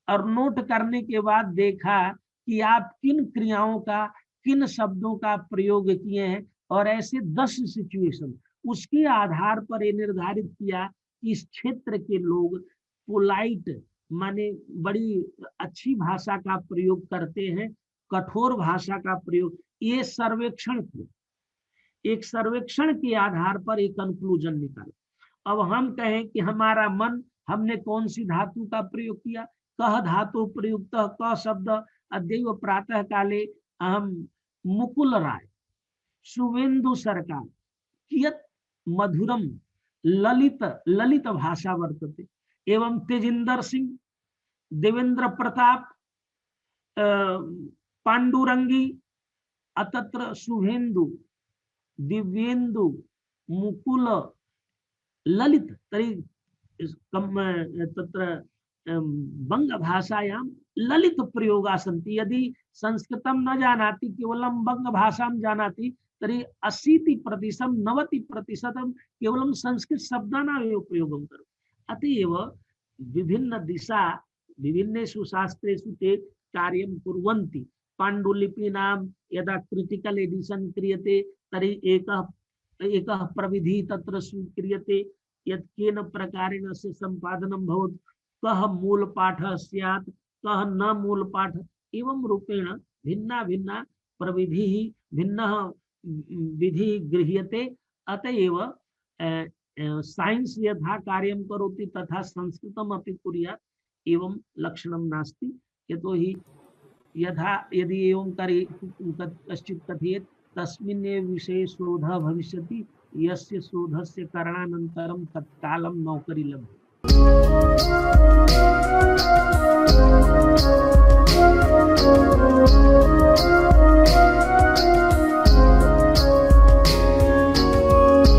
और नोट करने के बाद देखा कि आप किन क्रियाओं का, किन शब्दों का प्रयोग किए हैं, और ऐसे 10 सिचुएशन, उसके आधार पर ये निर्धारित किया कि इस क्षेत्र के लोग पोलाइट माने बड़ी अच्छी भाषा का प्रयोग करते हैं, कठोर भाषा का प्रयोग। ये सर्वेक्षण किया, एक सर्वेक्षण के आधार पर एक कंक्लूजन निकाला। अब हम कहें कि हमारा मन, हमने कौन सी धातु का प्रयोग किया? कह धातु प्रयुक्त क शब्द अद्यैव प्रातः काले अहम मुकुल राय शुभेन्दु सरकार कियत मधुरम ललित भाषा वर्तते एवं तेजिंदर सिंह, देवेंद्र प्रताप, पांडुरंगी अतत्र शुभेन्दु दिव्येन्दु मुकुल ललित तरी तत्र बंग भाषायां ललित प्रयोगा सन्ति। यदि संस्कृतं न जानाति, केवलं बंग भाषां जानाति, तर्हि 80% 90% केवलं संस्कृत शब्दानामेव प्रयोगं करोति। अतएव विभिन्न दिशा विभिन्नेषु शास्त्रेषु ते कार्यं कुर्वन्ति। पाण्डुलिपीनां यदा क्रिटिकल एडिशन क्रियते तर्हि एकः प्रविधि तत्र स्वीक्रियते, यत् केन प्रकारेण से संपादनं भवति, कः मूल पाठः स्यात्, कः न मूल पाठः, एवं रूपेण भिन्ना भिन्ना प्रविधिः, भिन्नः विधि गृह्यते। अतएव साइंस यथा कार्यं करोति तथा संस्कृतम् अपि कुर्यात् एवं लक्षणं नास्ति। यतोहि यथा यदि एवं कश्चित् कथयेत् तस्मिन्नेव विषये शोधः भविष्यति, यस्य शोधस्य करणानन्तरं तत्कालं नौकरी लभ्यते।